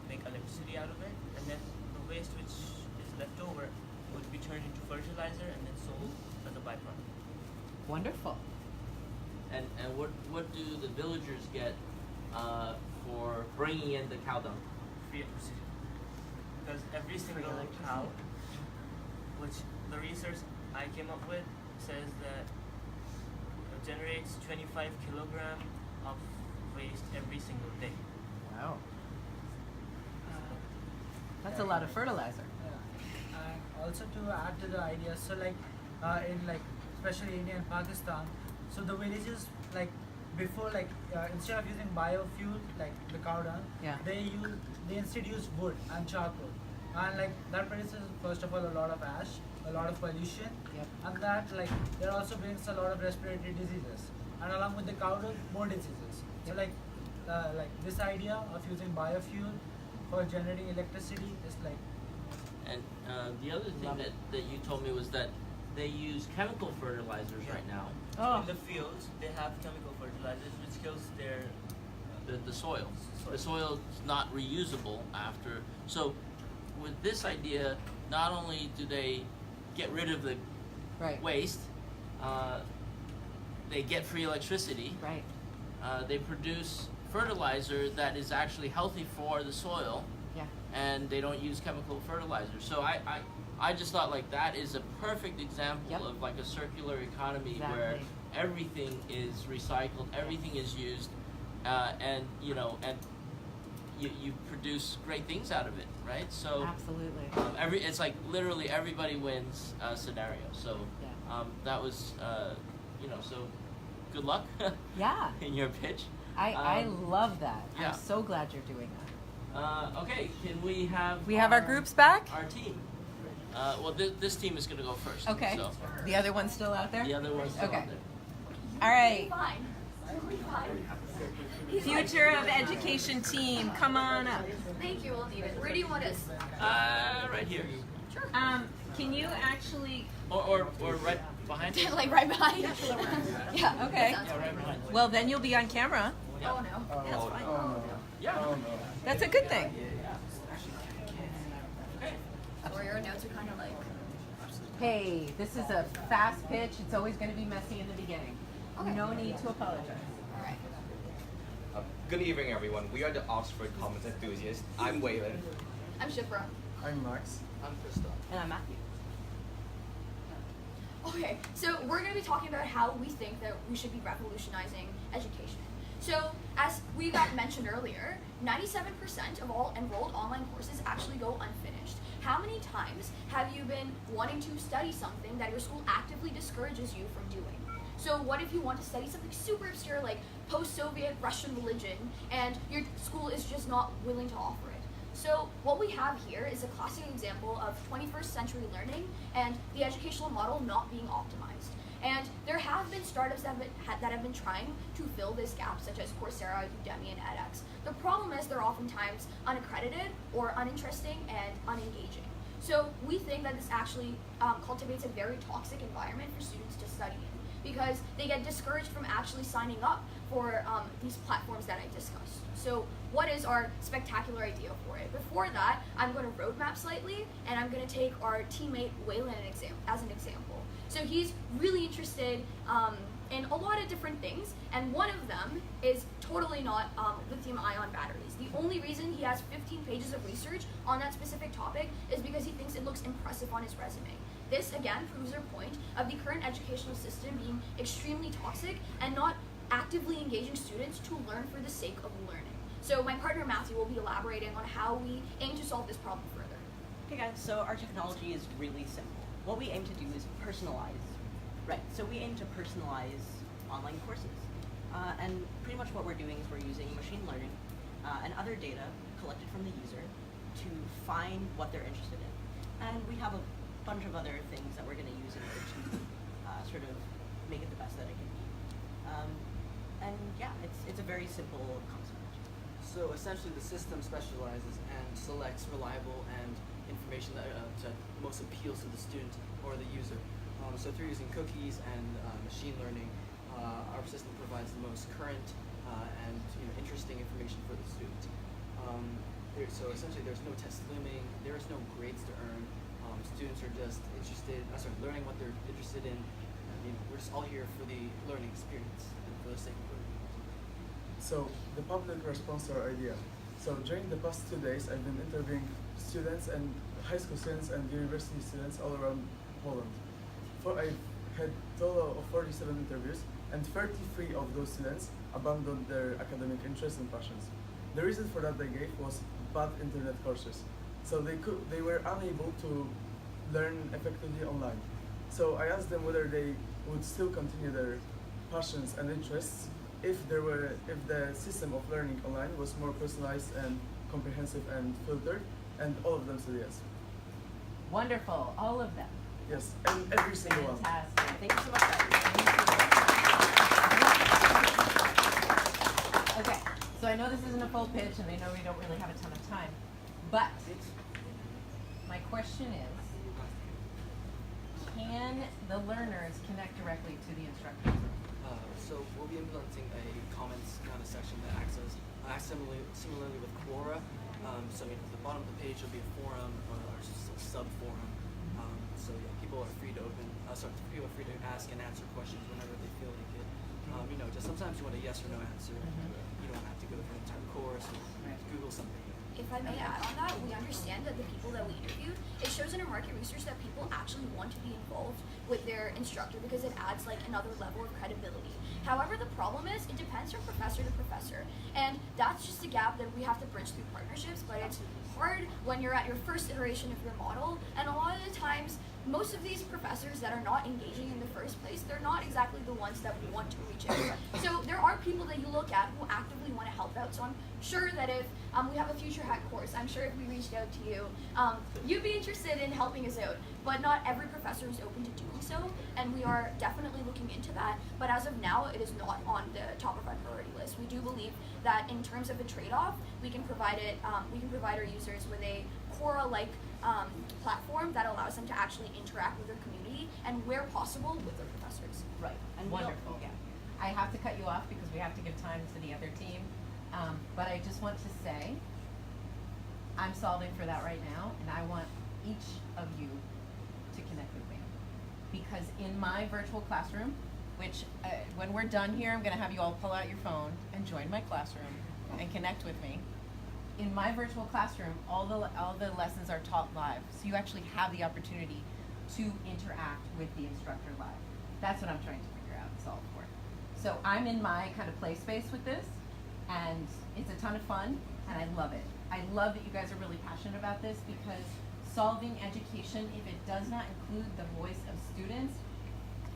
make electricity out of it, and then the waste which is left over would be turned into fertilizer and then sold as a byproduct. Wonderful. And what do the villagers get for bringing in the cow dung? free electricity. Because every single cow, which the research I came up with says that it generates 25 kilogram of waste every single day. Wow. That's a lot of fertilizer. Yeah. And also to add to the idea, so like in like especially India and Pakistan, so the villages like before like instead of using biofuel like the cow dung, Yeah. they instead use wood and charcoal, and like that produces first of all a lot of ash, a lot of pollution, Yep. and that like there also brings a lot of respiratory diseases, and along with the cow dung, more diseases. So like this idea of using biofuel for generating electricity is like. And the other thing that you told me was that they use chemical fertilizers right now. Oh. In the fields, they have chemical fertilizers which kills their The soil. The soil's not reusable after. So with this idea, not only do they get rid of the Right. waste, they get free electricity. Right. They produce fertilizer that is actually healthy for the soil. Yeah. And they don't use chemical fertilizers. So I just thought like that is a perfect example Yep. of like a circular economy where Exactly. everything is recycled, everything is used, and you know, and you produce great things out of it, right? So Absolutely. it's like literally everybody wins scenario. So Yeah. that was so good luck Yeah. in your pitch. I love that. yeah. I'm so glad you're doing that. Okay, can we have We have our groups back? Our team. Well, this team is going to go first. Okay. So The other one's still out there? the other one's still Okay. out there. All right. Fine. Future of education team, come on up. Thank you, we'll need it. Where do you want us? Right here. Sure. Can you actually? Or right behind you. Like right behind. Yeah. Okay. That sounds Right behind you. Well, then you'll be on camera. Oh no. That's fine. Yeah. That's a good thing. Or your notes are kind of like. Hey, this is a fast pitch. It's always going to be messy in the beginning. Okay. No need to apologize. All right. Good evening, everyone. We are the Oxford Commons enthusiasts. I'm Waylon. I'm Shipra. I'm Max. I'm Krista. And I'm Matthew. Okay, so we're going to be talking about how we think that we should be revolutionizing education. So, as we got mentioned earlier, 97% of all enrolled online courses actually go unfinished. How many times have you been wanting to study something that your school actively discourages you from doing? So what if you want to study something super obscure like post-Soviet Russian religion and your school is just not willing to offer it? So what we have here is a classic example of 21st century learning and the educational model not being optimized. And there have been startups that have been trying to fill this gap, such as Coursera, Udemy, and edX. The problem is they're oftentimes unaccredited or uninteresting and unengaging. So we think that this actually cultivates a very toxic environment for students to study in, because they get discouraged from actually signing up for these platforms that I discussed. So what is our spectacular idea for it? Before that, I'm going to roadmap slightly, and I'm going to take our teammate Waylon as an example. So he's really interested in a lot of different things, and one of them is totally not lithium-ion batteries. The only reason he has 15 pages of research on that specific topic is because he thinks it looks impressive on his resume. This, again, proves our point of the current educational system being extremely toxic and not actively engaging students to learn for the sake of learning. So my partner Matthew will be elaborating on how we aim to solve this problem further. Okay guys, so our technology is really simple. What we aim to do is personalize. Right, so we aim to personalize online courses. And pretty much what we're doing is we're using machine learning and other data collected from the user to find what they're interested in. And we have a bunch of other things that we're going to use in order to sort of make it the best that it can be. And yeah, it's a very simple concept. So essentially the system specializes and selects reliable and information that most appeals to the student or the user. So through using cookies and machine learning, our system provides the most current and interesting information for the student. So essentially there's no test limit, there is no grades to earn. Students are just learning what they're interested in. I mean, we're just all here for the learning experience and for the sake of learning. So the public response to our idea So during the past 2 days, I've been interviewing students and high school students and university students all around Poland. I've had total of 47 interviews, and 33 of those students abandoned their academic interests and passions. The reason for that they gave was bad internet courses. So they were unable to learn effectively online. So I asked them whether they would still continue their passions and interests if the system of learning online was more personalized and comprehensive and filtered, and all of them said yes. Wonderful, all of them. Yes, and every single one. Fantastic. Thank you so much, guys. Okay, so I know this isn't a full pitch, and I know we don't really have a ton of time, but my question is, can the learners connect directly to the instructors? So we'll be implementing a comments kind of section that acts similarly with Quora. So at the bottom of the page will be a forum or just a sub forum. So yeah, people are free to people are free to ask and answer questions whenever they feel like it. Just sometimes you want a yes or no answer. You don't have to go through an entire course or Google something. If I may add on that, we understand that the people that we interviewed, it shows in our market research that people actually want to be involved with their instructor because it adds like another level of credibility. However, the problem is it depends from professor to professor, and that's just a gap that we have to bridge through partnerships, but it's hard when you're at your first iteration of your model, and a lot of the times most of these professors that are not engaging in the first place, they're not exactly the ones that we want to reach out. So there are people that you look at who actively want to help out. So I'm sure that if we have a Future Hack course, I'm sure if we reached out to you, you'd be interested in helping us out. But not every professor is open to doing so, and we are definitely looking into that. But as of now, it is not on the top of our priority list. We do believe that in terms of a trade-off, we can provide our users with a Quora-like platform that allows them to actually interact with their community and, where possible, with their professors. Right. And wonderful. Yeah. I have to cut you off because we have to give time to the other team. But I just want to say, I'm solving for that right now, and I want each of you to connect with me. Because in my virtual classroom, which when we're done here, I'm going to have you all pull out your phone and join my classroom and connect with me. In my virtual classroom, all the lessons are taught live, so you actually have the opportunity to interact with the instructor live. That's what I'm trying to figure out and solve for. So I'm in my kind of play space with this, and it's a ton of fun, and I love it. I love that you guys are really passionate about this, because solving education, if it does not include the voice of students,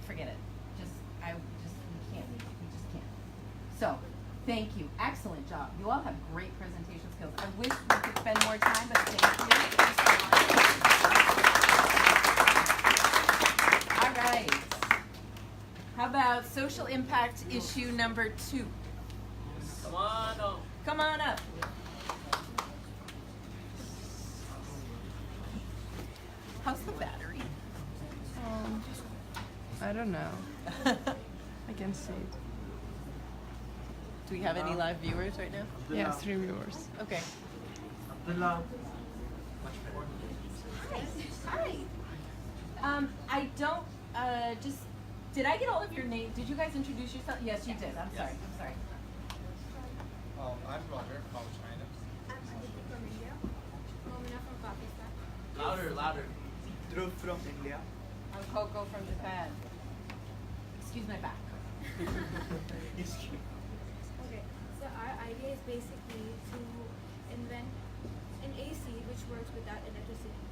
forget it. We just can't. So, thank you. Excellent job. You all have great presentation skills. I wish we could spend more time, but thank you. All right. How about social impact issue number 2? Come on up. Come on up. How's the battery? I don't know. I can see it. Do we have any live viewers right now? Yes, 3 viewers. Okay. Hi. I don't, did I get all of your names? Did you guys introduce yourself? Yes, you did. I'm sorry. I'm Roger from China. I'm Aditi from India. Momina from Pakistan. Louder. Dhruv from India. I'm Coco from Japan. Excuse my back. Okay, so our idea is basically to invent an AC which works without electricity.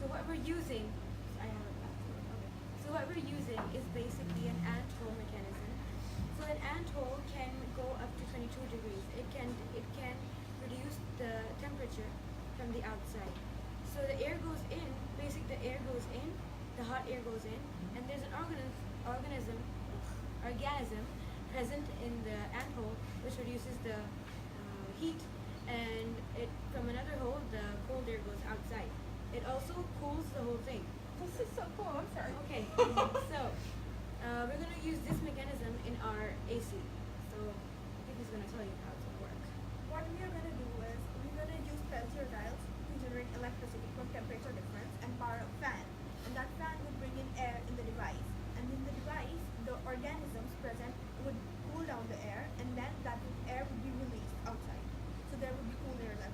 So what we're using, I have a background. Okay. So what we're using is basically an ant hole mechanism. So an ant hole can go up to 22 degrees. It can reduce the temperature from the outside. So the air goes in, the air goes in, the hot air goes in, and there's an organism present in the ant hole which reduces the heat, and from another hole the cold air goes outside. It also cools the whole thing. This is so cool. I'm sorry. Okay, so we're going to use this mechanism in our AC. So I think he's going to tell you how it will work. What we are going to do is we're going to use Peltier dials to generate electricity from temperature difference and power a fan. And that fan would bring in air in the device. And in the device, the organisms present would cool down the air, and then that air would be released outside. So there would be cool air left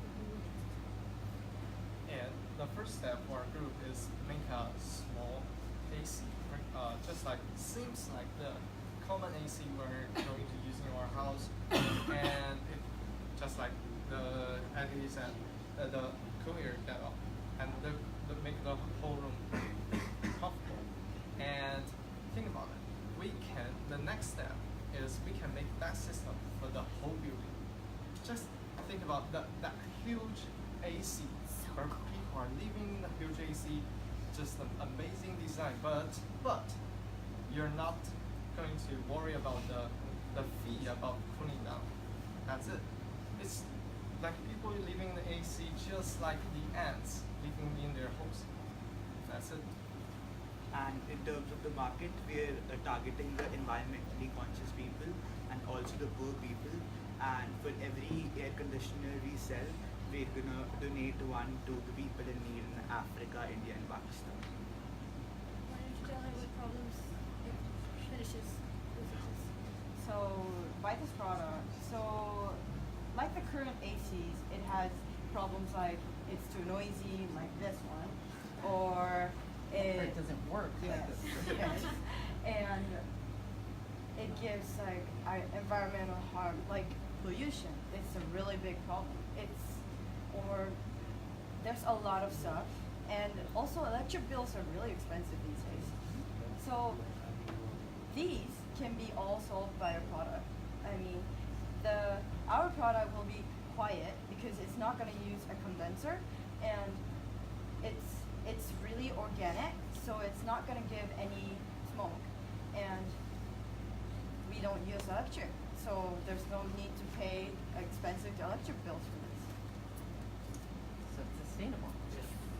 like seems like the common AC we're going to use in our house, and it just like the Eddie said, the cooler level, and the make the whole room comfortable. And think about it. The next step is we can make that system for the whole building. Just think about that huge AC. Where people are living in the huge AC, just an amazing design. But you're not going to worry about the fee about cooling down. That's it. It's like people living in the AC just like the ants living in their homes. That's it. And in terms of the market, we are targeting the environmentally conscious people and also the poor people. And for every air conditioner we sell, we're gonna donate one to the people in need in Africa, India, and Pakistan. Why don't you tell her what problems it finishes? So, buy this product. So, like the current ACs, it has problems like it's too noisy, like this one, or it doesn't work. Yes, yes. And it gives like environmental harm, like pollution. It's a really big problem. Or there's a lot of stuff, and also electric bills are really expensive these days. So these can be all solved by a product. I mean, our product will be quiet because it's not going to use a condenser, and it's really organic, so it's not going to give any smoke, and we don't use electric, so there's no need to pay expensive electric bills for this. So it's sustainable.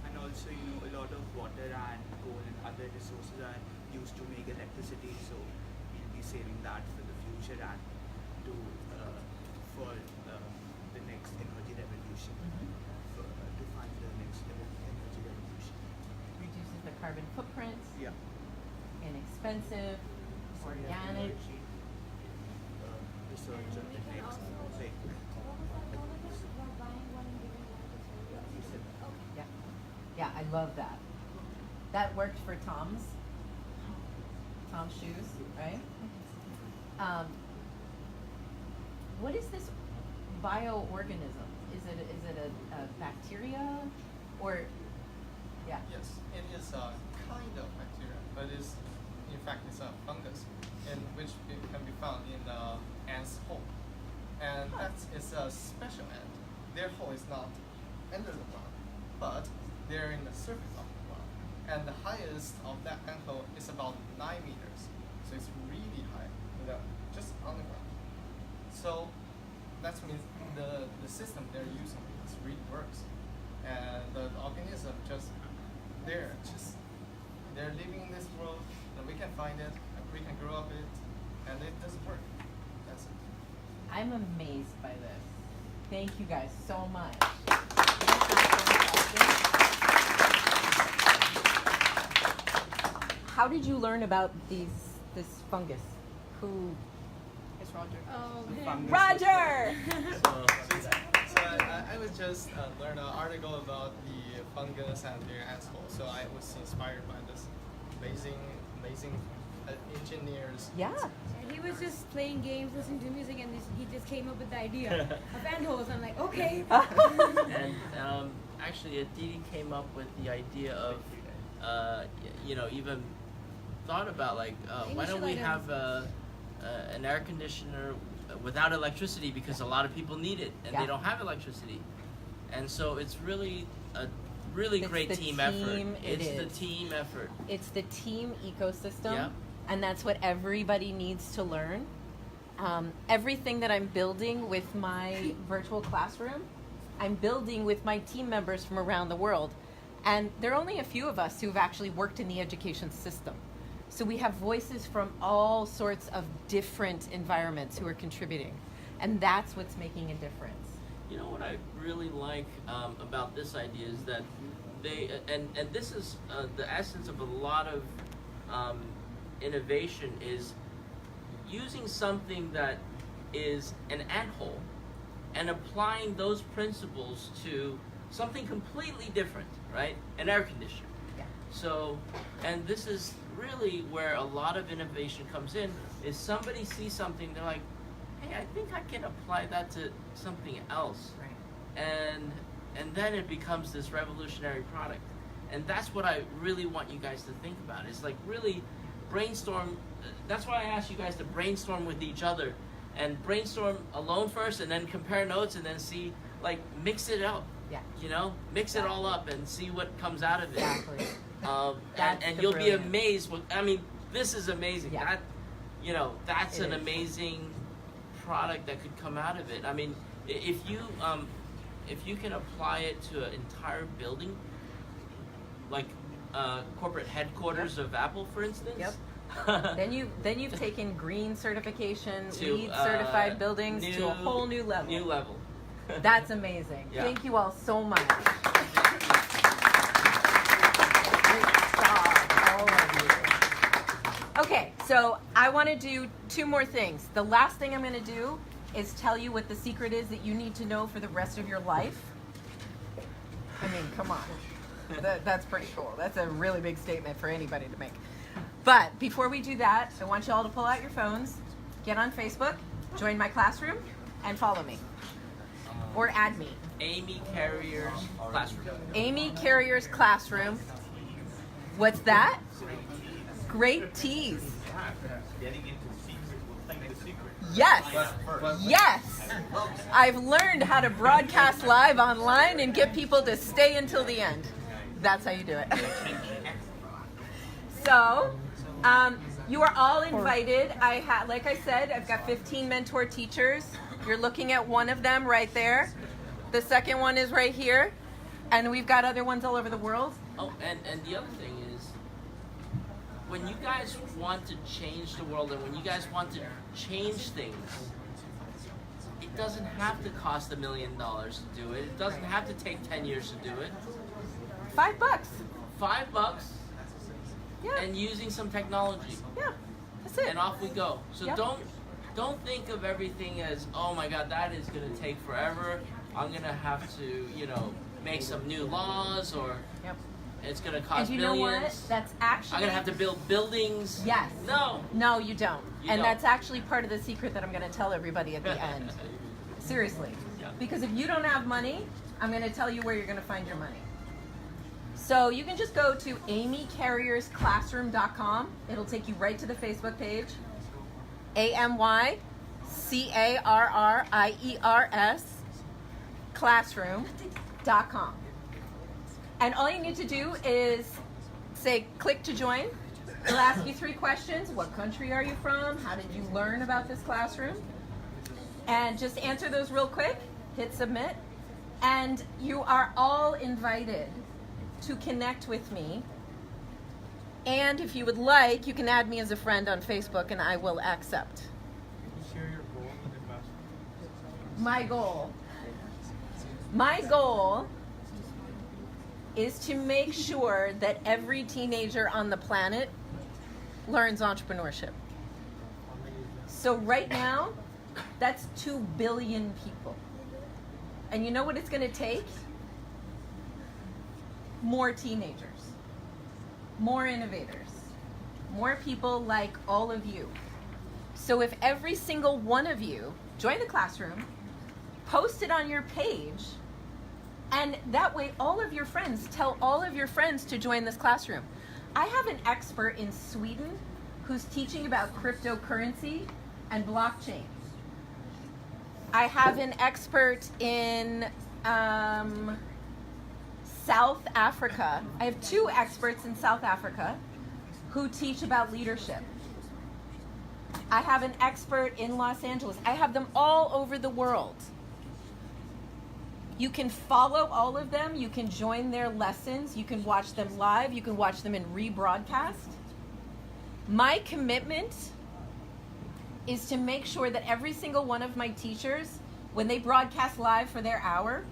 And also, a lot of water and coal and other resources are used to make electricity, so we'll be saving that for the future and for the next energy revolution, to fund the next energy revolution. Reduces the carbon footprint. Yeah. Inexpensive, organic. Research on the next thing. Yeah. Yeah, I love that. That worked for Tom's shoes, right? What is this bioorganism? Is it a bacteria, or yeah? Yes, it is a kind of bacteria, but in fact it's a fungus, in which it can be found in the ant's hole, and that is a special ant. Their hole is not under the ground, but they're in the surface of the ground, and the highest of that ant hole is about 9 meters, so it's really high, just on the ground. So that means the system they're using really works, and the organism they're living in this world, and we can find it, and we can grow up it, and it does work. That's it. I'm amazed by this. Thank you guys so much. How did you learn about this fungus? Who? It's Roger. Oh, Roger! So I was just learn an article about the fungus and their asshole. So I was inspired by this amazing engineers. Yeah. And he was just playing games, listening to music, and he just came up with the idea of handholds. I'm like, okay. And actually, Aditi came up with the idea of, even thought about why don't we have an air conditioner without electricity, because a lot of people need it and they don't have electricity, and so it's really a great team effort. It's the team effort. It's the team ecosystem, Yeah. and that's what everybody needs to learn. Everything that I'm building with my virtual classroom, I'm building with my team members from around the world, and there are only a few of us who've actually worked in the education system. So we have voices from all sorts of different environments who are contributing, and that's what's making a difference. You know what I really like about this idea is that they, and this is the essence of a lot of innovation, is using something that is an anthole and applying those principles to something completely different, right? An air conditioner. Yeah. So, and this is really where a lot of innovation comes in is somebody sees something, they're like, hey, I think I can apply that to something else. Right. And then it becomes this revolutionary product. And that's what I really want you guys to think about. It's like really brainstorm. That's why I asked you guys to brainstorm with each other and brainstorm alone first and then compare notes and then see, like, mix it up. Yeah. You know, mix it all up and see what comes out of it. Exactly. And you'll be amazed. I mean, this is amazing. Yeah. That, you know, that's It an is. amazing product that could come out of it. I mean, if you can apply it to an entire building, like corporate headquarters of Apple, for instance. Yep. then you've taken green certification, To, LEED certified buildings to a whole new level. New level. That's amazing. Yeah. Thank you all so much. Great job, all of you. Okay, so I want to do 2 more things. The last thing I'm going to do is tell you what the secret is that you need to know for the rest of your life. I mean, come on. That's pretty cool. That's a really big statement for anybody to make. But before we do that, I want you all to pull out your phones, get on Facebook, join my classroom, and follow me. Or add me. Amy Carrier's classroom. Amy Carrier's classroom. What's that? Great tease. Yes. Yes. I've learned how to broadcast live online and get people to stay until the end. That's how you do it. So, you are all invited. Like I said, I've got 15 mentor teachers. You're looking at one of them right there. The second one is right here. And we've got other ones all over the world. Oh, and the other thing is, when you guys want to change the world and when you guys want to change things, it doesn't have to cost $1 million to do it. It doesn't have to take 10 years to do it. $5. $5. Yeah. And using some technology. Yeah, that's it. And off we go. So Yep. don't think of everything as, oh my God, that is going to take forever. I'm going to have to, make some new laws, or it's going to cost And you millions. know what? That's actually... I'm going to have to build buildings. Yes. No. No, you don't. You And don't. that's actually part of the secret that I'm going to tell everybody at the end. Seriously. Yeah. Because if you don't have money, I'm going to tell you where you're going to find your money. So you can just go to amycarriersclassroom.com. It'll take you right to the Facebook page. AMYCARRIERS classroom.com. And all you need to do is say click to join. It'll ask you 3 questions. What country are you from? How did you learn about this classroom? And just answer those real quick. Hit submit. And you are all invited to connect with me. And if you would like, you can add me as a friend on Facebook and I will accept. Share your goal with the classroom. My goal is to make sure that every teenager on the planet learns entrepreneurship. So right now, that's 2 billion people. And you know what it's going to take? More teenagers, more innovators, more people like all of you. So if every single one of you join the classroom, post it on your page, and that way all of your friends, tell all of your friends to join this classroom. I have an expert in Sweden who's teaching about cryptocurrency and blockchain. I have an expert in South Africa. I have 2 experts in South Africa who teach about leadership. I have an expert in Los Angeles. I have them all over the world. You can follow all of them. You can join their lessons. You can watch them live. You can watch them in rebroadcast. My commitment is to make sure that every single one of my teachers, when they broadcast live for their hour,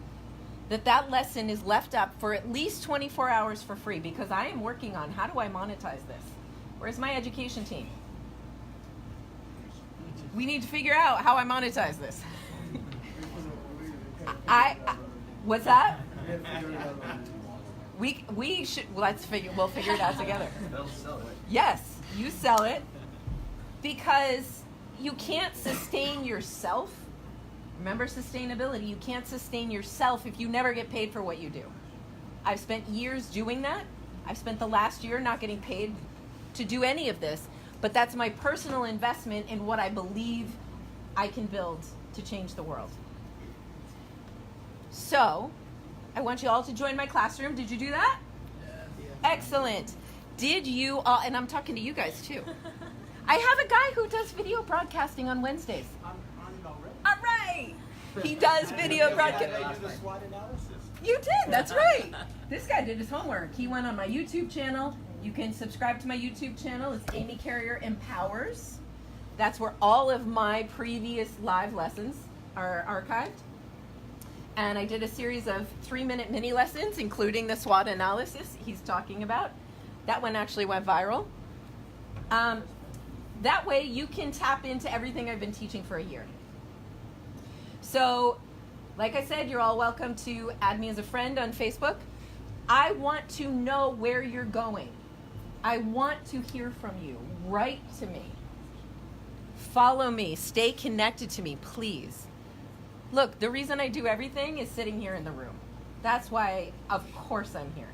that lesson is left up for at least 24 hours for free, because I am working on how do I monetize this? Where's my education team? We need to figure out how I monetize this. What's that? We should. We'll figure it out together. They'll sell it. Yes, you sell it because you can't sustain yourself. Remember sustainability. You can't sustain yourself if you never get paid for what you do. I've spent years doing that. I've spent the last year not getting paid to do any of this, but that's my personal investment in what I believe I can build to change the world. So, I want you all to join my classroom. Did you do that? Yeah. Excellent. Did you all, and I'm talking to you guys too. I have a guy who does video broadcasting on Wednesdays. I'm on it already. All right. He does video broadcasting. I do the SWOT analysis. You did, that's right. This guy did his homework. He went on my YouTube channel. You can subscribe to my YouTube channel. It's Amy Carrier Empowers. That's where all of my previous live lessons are archived. And I did a series of 3-minute mini lessons, including the SWOT analysis he's talking about. That one actually went viral. That way you can tap into everything I've been teaching for a year. So, like I said, you're all welcome to add me as a friend on Facebook. I want to know where you're going. I want to hear from you. Write to me. Follow me. Stay connected to me, please. Look, the reason I do everything is sitting here in the room. That's why, of course, I'm here.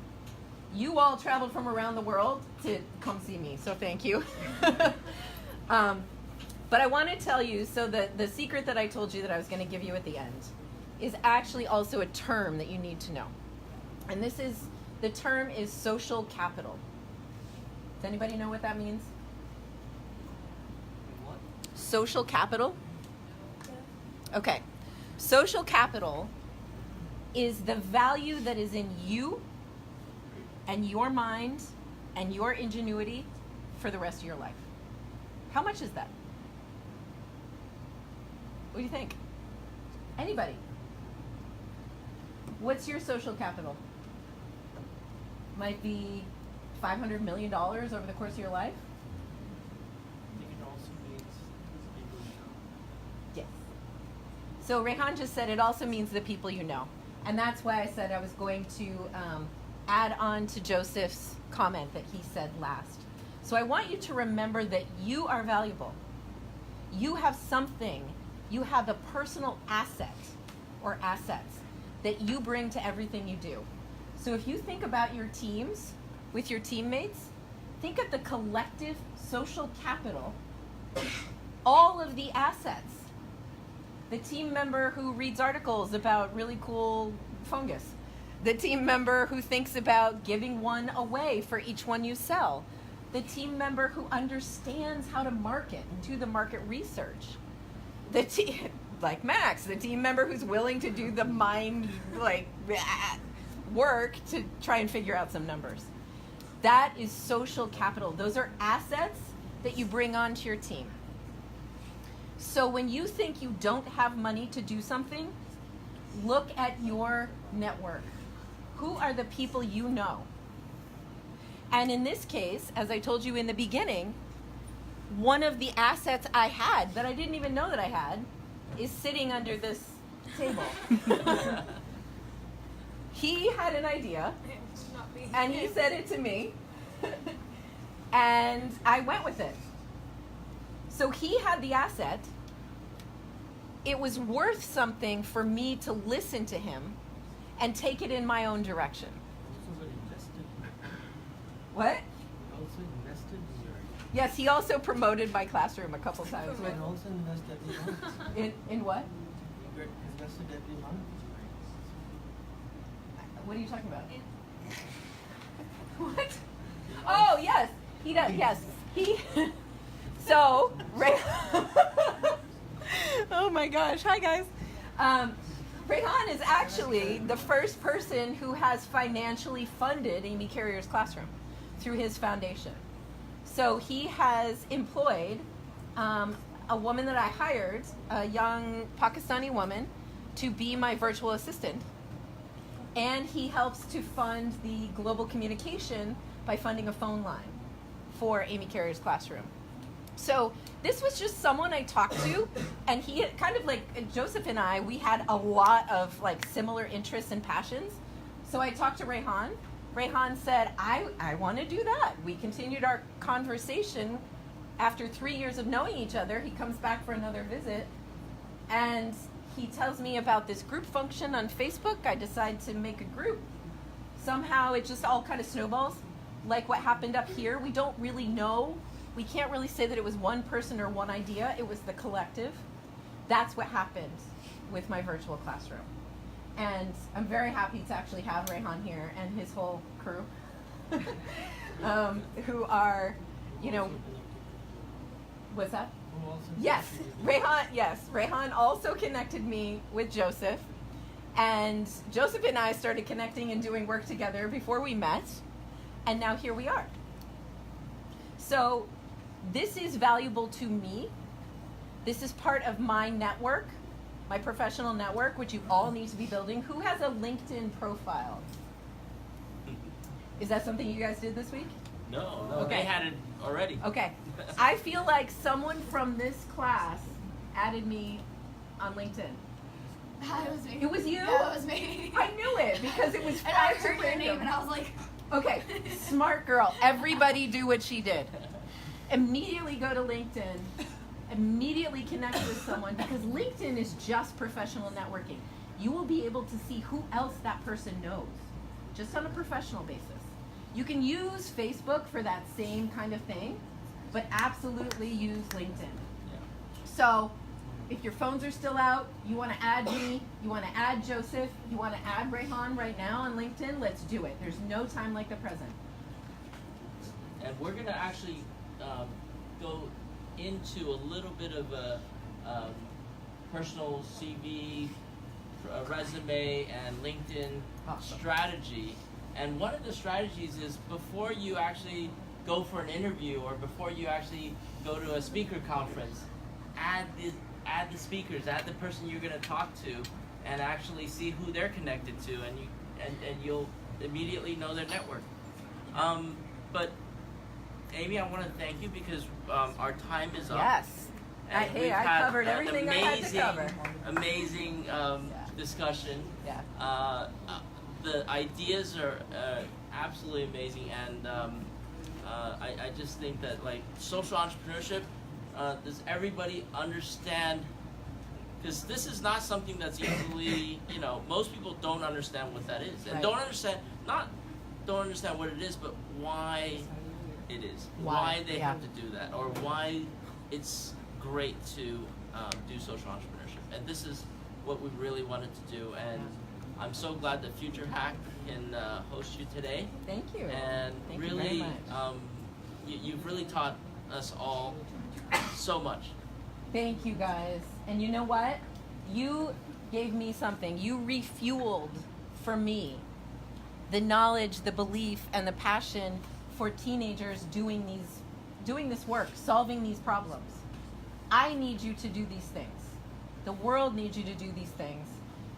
You all traveled from around the world to come see me, so thank you. But I want to tell you, so the secret that I told you that I was going to give you at the end is actually also a term that you need to know. And the term is social capital. Does anybody know what that means? What? Social capital? Okay. Social capital is the value that is in you and your mind and your ingenuity for the rest of your life. How much is that? What do you think? Anybody? What's your social capital? Might be $500 million over the course of your life? I think it also means people you know. Yes. So Rehan just said it also means the people you know. And that's why I said I was going to add on to Joseph's comment that he said last. So I want you to remember that you are valuable. You have something, you have a personal asset or assets that you bring to everything you do. So if you think about your teams with your teammates, think of the collective social capital, all of the assets. The team member who reads articles about really cool fungus. The team member who thinks about giving one away for each one you sell. The team member who understands how to market and do the market research. The team, like Max, the team member who's willing to do the mind work to try and figure out some numbers. That is social capital. Those are assets that you bring onto your team. So when you think you don't have money to do something, look at your network. Who are the people you know? And in this case, as I told you in the beginning, one of the assets I had that I didn't even know that I had is sitting under this table. He had an idea, and he said it to me, and I went with it. So he had the asset. It was worth something for me to listen to him and take it in my own direction. What? Also invested in your... Yes, he also promoted my classroom a couple times. You can also invest every month. In what? You get invested every month. What are you talking about? What? Oh, yes. He does. Yes. He... So, oh my gosh. Hi, guys. Rehan is actually the first person who has financially funded Amy Carrier's classroom through his foundation. So he has employed a woman that I hired, a young Pakistani woman, to be my virtual assistant. And he helps to fund the global communication by funding a phone line for Amy Carrier's classroom. So this was just someone I talked to, and he kind of like Joseph and I, we had a lot of like similar interests and passions. So I talked to Rehan, Rehan said, I want to do that. We continued our conversation. After 3 years of knowing each other, he comes back for another visit, and he tells me about this group function on Facebook. I decide to make a group. Somehow it just all kind of snowballs, like what happened up here. We don't really know. We can't really say that it was one person or one idea. It was the collective. That's what happened with my virtual classroom. And I'm very happy to actually have Rehan here and his whole crew, who are, you know, what's that? Yes, Rehan also connected me with Joseph, and Joseph and I started connecting and doing work together before we met, and now here we are. So this is valuable to me. This is part of my network, my professional network, which you all need to be building. Who has a LinkedIn profile? Is that something you guys did this week? No, Okay. they had it already. Okay. I feel like someone from this class added me on LinkedIn. It was me. It was you? Yeah, it was me. I knew it because it was And I far too heard your random. name and I was like, Okay, smart girl. Everybody do what she did. Immediately go to LinkedIn. Immediately connect with someone, because LinkedIn is just professional networking. You will be able to see who else that person knows, just on a professional basis. You can use Facebook for that same kind of thing, but absolutely use LinkedIn. So if your phones are still out, you want to add me, you want to add Joseph, you want to add Rehan right now on LinkedIn, let's do it. There's no time like the present. And we're going to actually go into a little bit of a personal CV, resume, and LinkedIn strategy. And one of the strategies is before you actually go for an interview or before you actually go to a speaker conference, add the speakers, add the person you're going to talk to, and actually see who they're connected to, and you'll immediately know their network. But Amy, I want to thank you because our time is up. Yes. And Hey, we've I had covered an everything I had to cover. Amazing discussion. Yeah. The ideas are absolutely amazing, and I just think that, like, social entrepreneurship, does everybody understand? Because this is not something that's easily, you know, most people don't understand what that is, and Right. don't understand what it is, but why it is, Why, why they yeah. have to do that, or why it's great to do social entrepreneurship. And this is what we really wanted to do, and I'm so glad that Future Hack can host you today. Thank you. And Thank you really, very much. You've really taught us all so much. Thank you, guys. And you know what? You gave me something. You refueled for me the knowledge, the belief, and the passion for teenagers doing this work, solving these problems. I need you to do these things. The world needs you to do these things,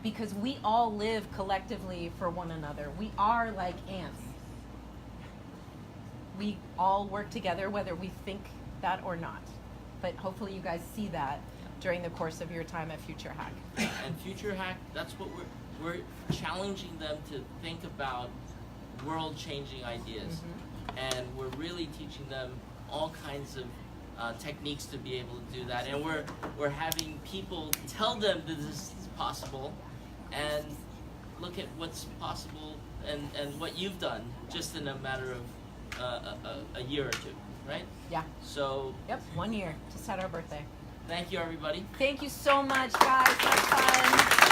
because we all live collectively for one another. We are like ants. We all work together, whether we think that or not. But hopefully you guys see that during the course of your time at Future Hack. And Future Hack, that's what we're challenging them to think about world-changing ideas. And we're really teaching them all kinds of techniques to be able to do that. And we're having people tell them that this is possible, and look at what's possible and what you've done just in a matter of a year or two, right? Yeah. So. Yep, 1 year. Just had our birthday. Thank you, everybody. Thank you so much, guys. Have fun.